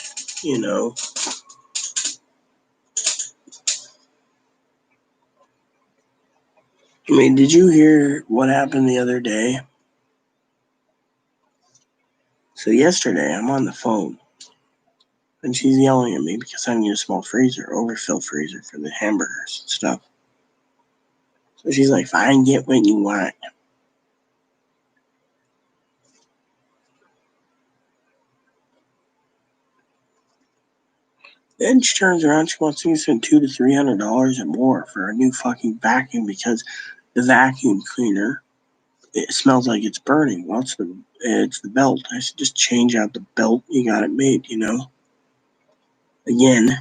Did you hear what happened the other day? So yesterday, I'm on the phone, and she's yelling at me because I need a small freezer, overfill freezer for the hamburgers and stuff. So she's like, fine, get what you want. Then she turns around, she wants me to spend $200 to $300 or more for a new fucking vacuum because the vacuum cleaner, it smells like it's burning. Well, it's the belt. I said, just change out the belt. You got it made, Again,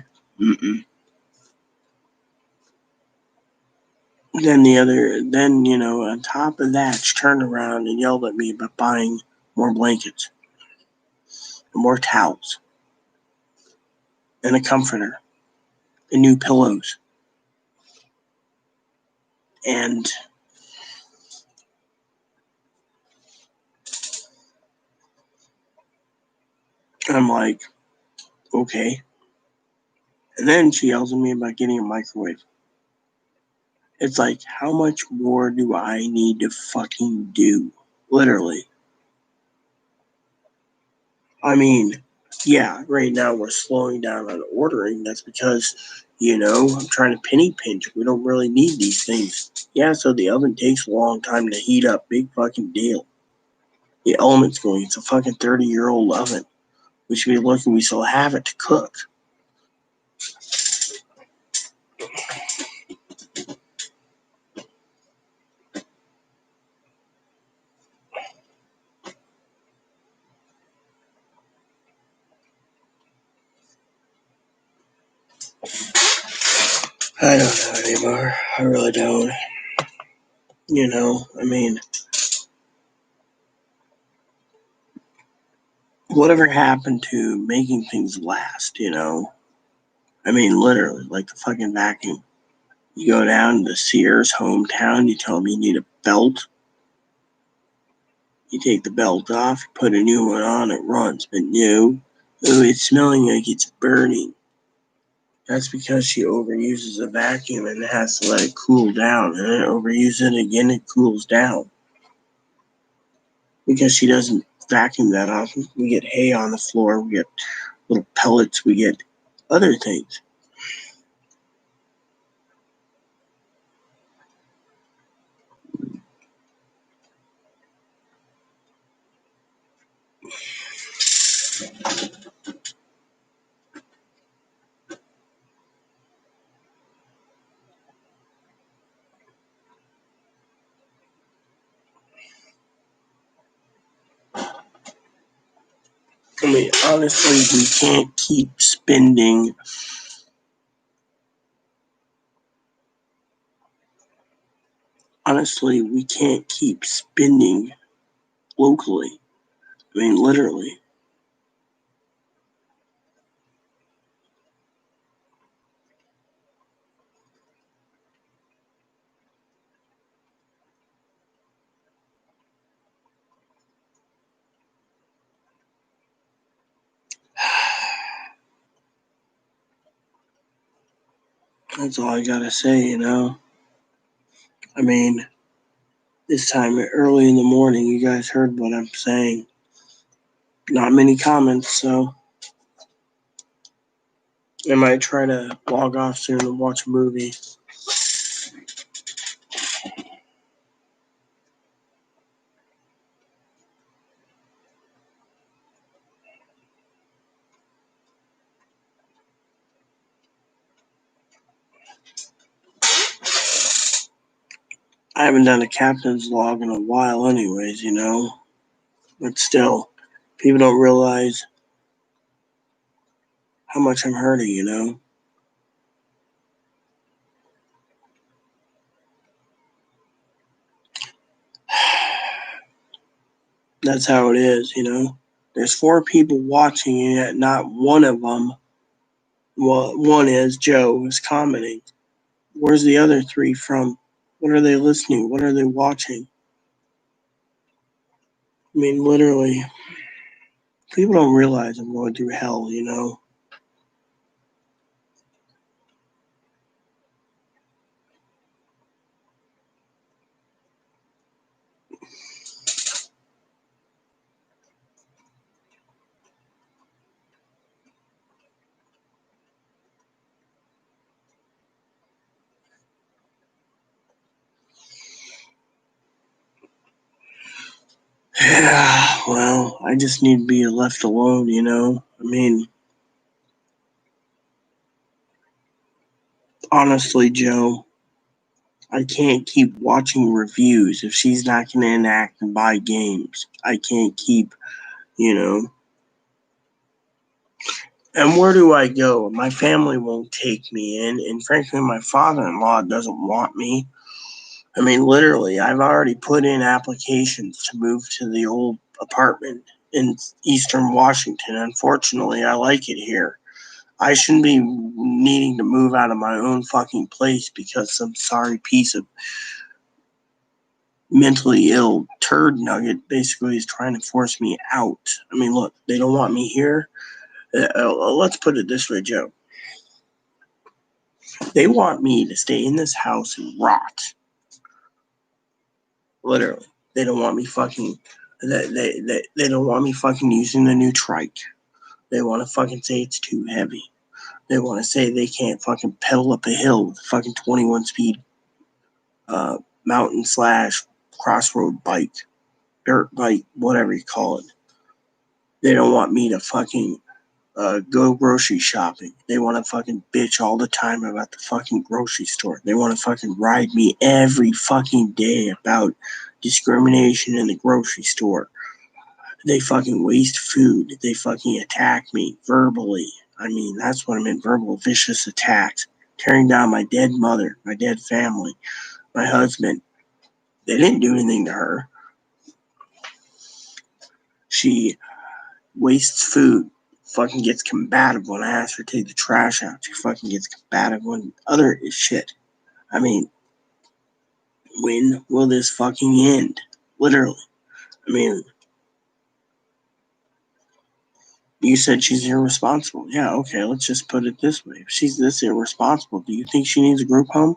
Then, on top of that, she turned around and yelled at me about buying more blankets, and more towels, and a comforter, and new pillows. And I'm like, okay. And then she yells at me about getting a microwave. It's like, how much more do I need to fucking do? Literally. I mean, yeah, right now we're slowing down on ordering. That's because, I'm trying to penny pinch. We don't really need these things. Yeah, so the oven takes a long time to heat up. Big fucking deal. The element's going, it's a fucking 30-year-old oven. We should be lucky we still have it to cook. I don't know anymore. I really don't. I mean, whatever happened to making things last, I mean, literally, like the fucking vacuum. You go down to Sears hometown, you tell them you need a belt. You take the belt off, you put a new one on, it runs. But no, it's smelling like it's burning. That's because she overuses a vacuum and has to let it cool down. And then overuses it again, it cools down. Because she doesn't vacuum that often. We get hay on the floor, we get little pellets, we get other things. I mean, honestly, we can't keep spending. Honestly, we can't keep spending locally. I mean, literally. That's all I gotta say. I mean, this time early in the morning, you guys heard what I'm saying. Not many comments, so I might try to log off soon and watch a movie. I haven't done a captain's log in a while, anyways. But still, people don't realize how much I'm hurting. That's how it is. There's 4 people watching, and yet not one of them, well, one is Joe, is commenting. Where's the other 3 from? What are they listening? What are they watching? I mean, literally, people don't realize I'm going through hell. Yeah, well, I just need to be left alone. I mean, honestly, Joe, I can't keep watching reviews if she's not going to enact and buy games. I can't keep. And where do I go? My family won't take me in, and frankly, my father-in-law doesn't want me. I mean, literally, I've already put in applications to move to the old apartment in Eastern Washington. Unfortunately, I like it here. I shouldn't be needing to move out of my own fucking place because some sorry piece of mentally ill turd nugget basically is trying to force me out. I mean, look, they don't want me here. Let's put it this way, Joe. They want me to stay in this house and rot. Literally. They don't want me fucking. They don't want me fucking using the new trike. They want to fucking say it's too heavy. They want to say they can't fucking pedal up a hill with a fucking 21 speed mountain slash crossroad bike, dirt bike, whatever you call it. They don't want me to fucking go grocery shopping. They want to fucking bitch all the time about the fucking grocery store. They want to fucking ride me every fucking day about discrimination in the grocery store. They fucking waste food. They fucking attack me verbally. I mean, that's what I meant, verbal, vicious attacks. Tearing down my dead mother, my dead family, my husband. They didn't do anything to her. She wastes food. Fucking gets combative when I ask her to take the trash out. She fucking gets combative when other shit. I mean, when will this fucking end? Literally. I mean, you said she's irresponsible. Yeah, okay, let's just put it this way. If she's this irresponsible, do you think she needs a group home?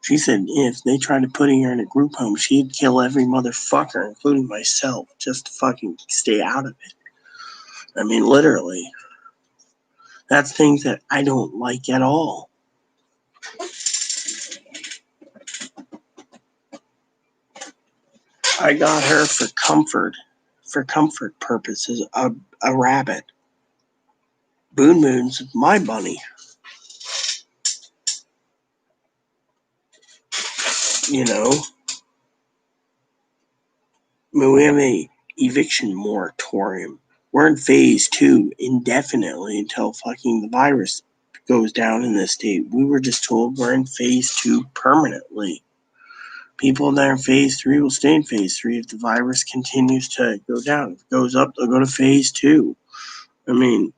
She said if they tried to put her in a group home, she'd kill every motherfucker, including myself, just to fucking stay out of it. I mean, literally. That's things that I don't like at all. I got her for comfort purposes, a rabbit. Boon Moon's my bunny. You know, I mean, we have a eviction moratorium. We're in phase 2 indefinitely until fucking the virus goes down in this state. We were just told we're in phase 2 permanently. People that are in phase 3 will stay in phase 3 if the virus continues to go down. If it goes up, they'll go to phase 2. I mean,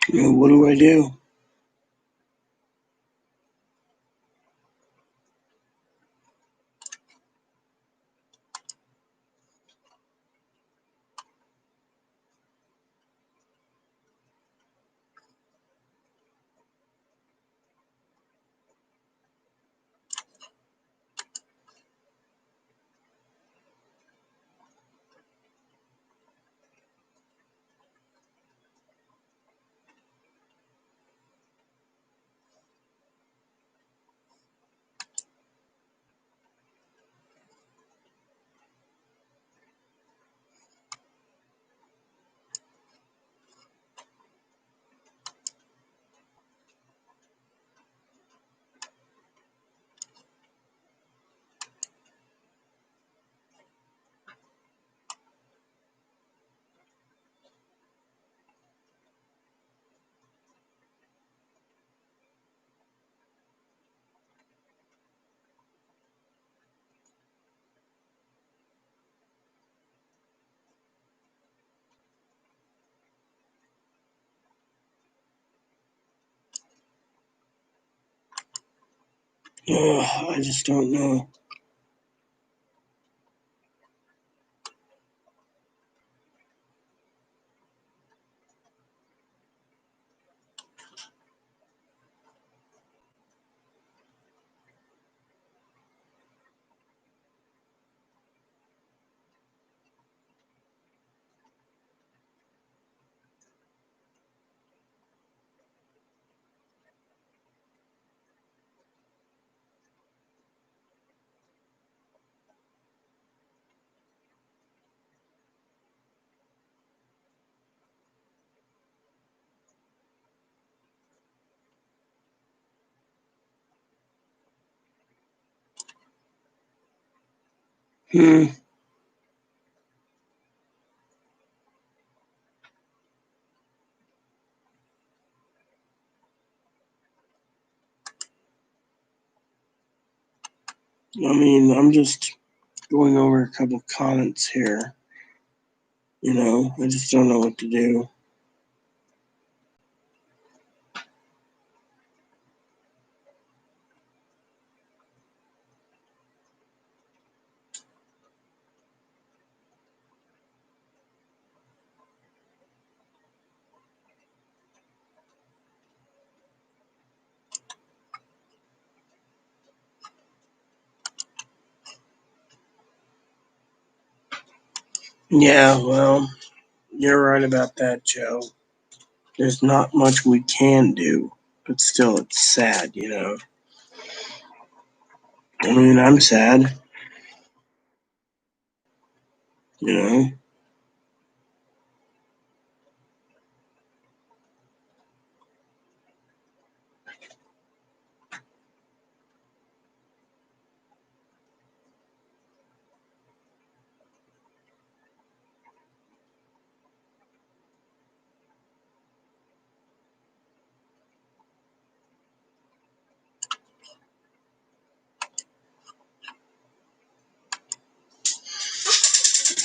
what do I do? I just don't know. Hmm. I mean, I'm just going over a couple comments here. I just don't know what to do. Yeah, well, you're right about that, Joe. There's not much we can do, but still, it's sad. I mean, I'm sad, you know.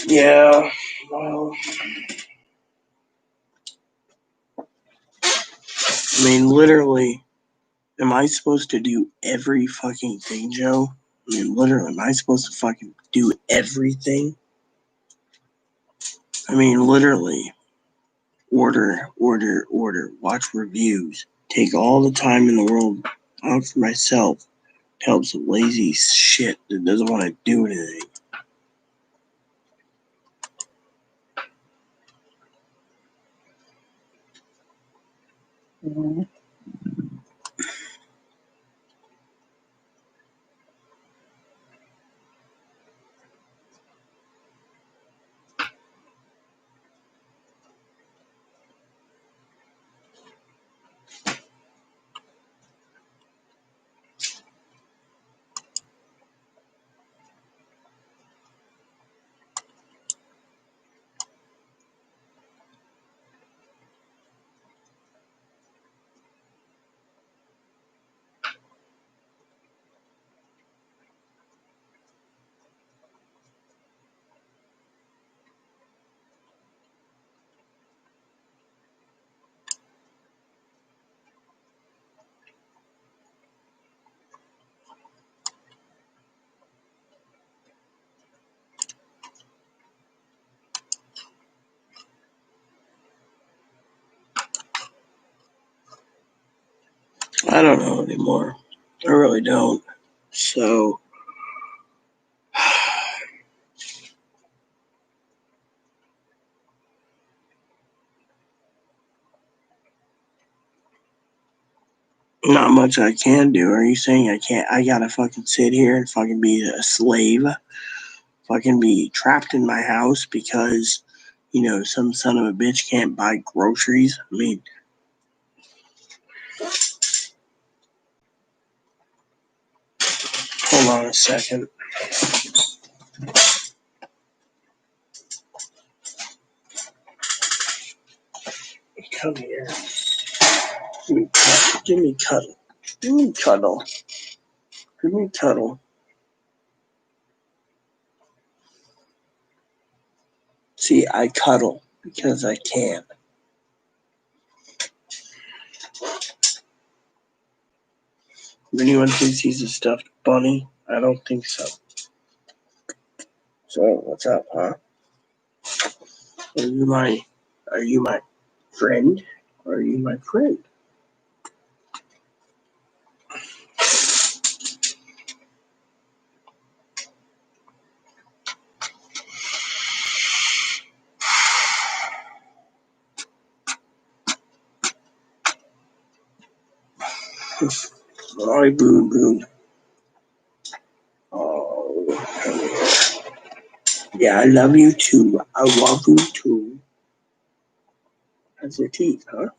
Yeah, well, I mean, literally, am I supposed to do every fucking thing, Joe? I mean, literally, am I supposed to fucking do everything? I mean, literally, order, watch reviews, take all the time in the world out for myself to help some lazy shit that doesn't want to do anything. I don't know anymore. I really don't. So, not much I can do. Are you saying I can't? I gotta fucking sit here and fucking be a slave? Fucking be trapped in my house because, some son of a bitch can't buy groceries? I mean, hold on a second. Come here. Give me cuddle. Give me cuddle. Give me cuddle. See, I cuddle because I can. If anyone thinks he's a stuffed bunny, I don't think so. So, what's up, huh? Are you my are you my friend? Or are you my friend? Hi, Boo Boo. Oh, yeah, I love you too. I love you too. How's your teeth, huh?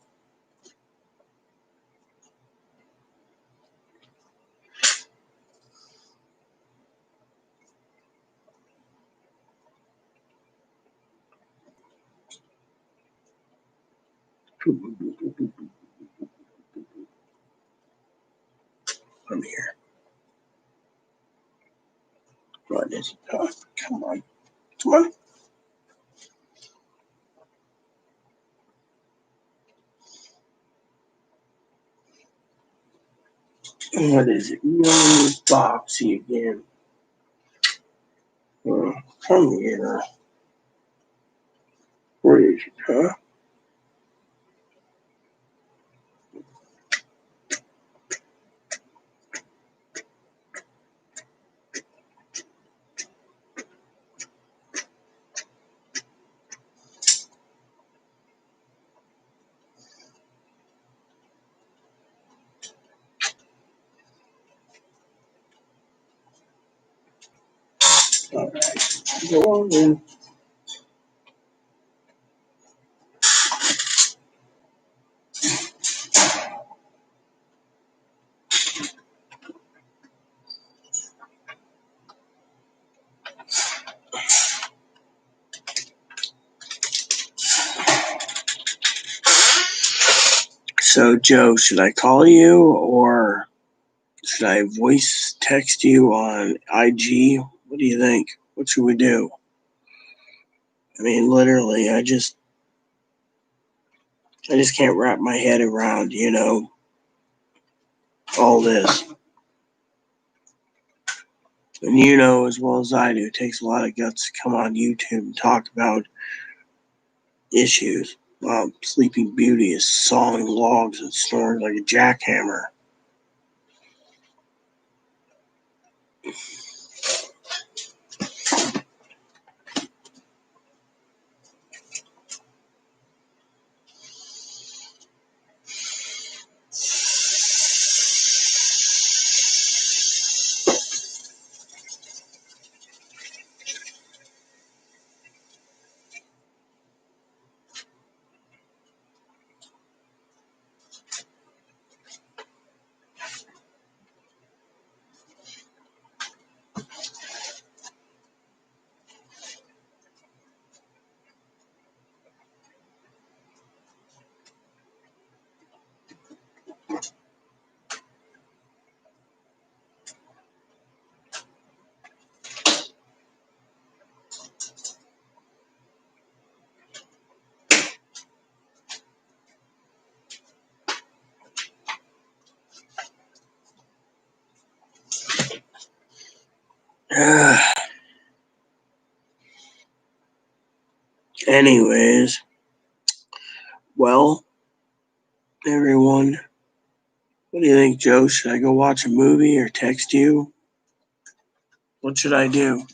Come here. What is he talking? Come on. Come on. What is it? You know, boxy again. Come here. What is it, huh? All right. Go on in. So, Joe, should I call you or should I voice text you on IG? What do you think? What should we do? I mean, literally, I just can't wrap my head around, all this. And you know as well as I do, it takes a lot of guts to come on YouTube and talk about issues. Sleeping Beauty is sawing logs and snoring like a jackhammer. Anyways, well, everyone, what do you think, Joe? Should I go watch a movie or text you? What should I do?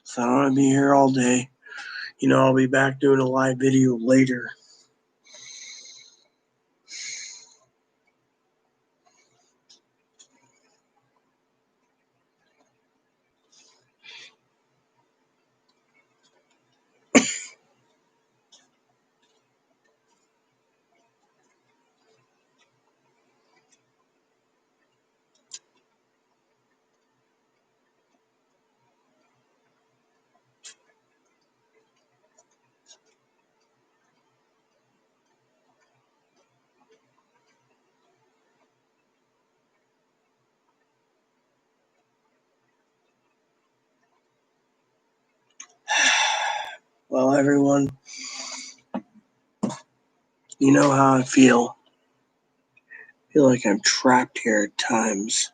So I don't want to be here all day. I'll be back doing a live video later. Well, everyone, you know how I feel. I feel like I'm trapped here at times,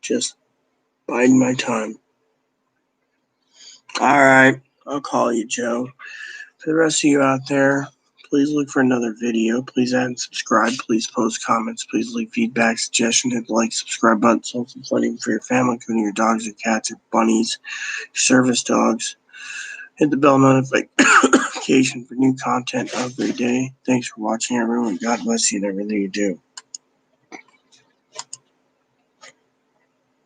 just biding my time. All right, I'll call you, Joe. For the rest of you out there, please look for another video. Please add and subscribe. Please post comments. Please leave feedback, suggestions. Hit the like, subscribe button. Social funding for your family, including your dogs or cats or bunnies, your service dogs. Hit the bell notification for new content every day. Thanks for watching, everyone. God bless you in everything you do.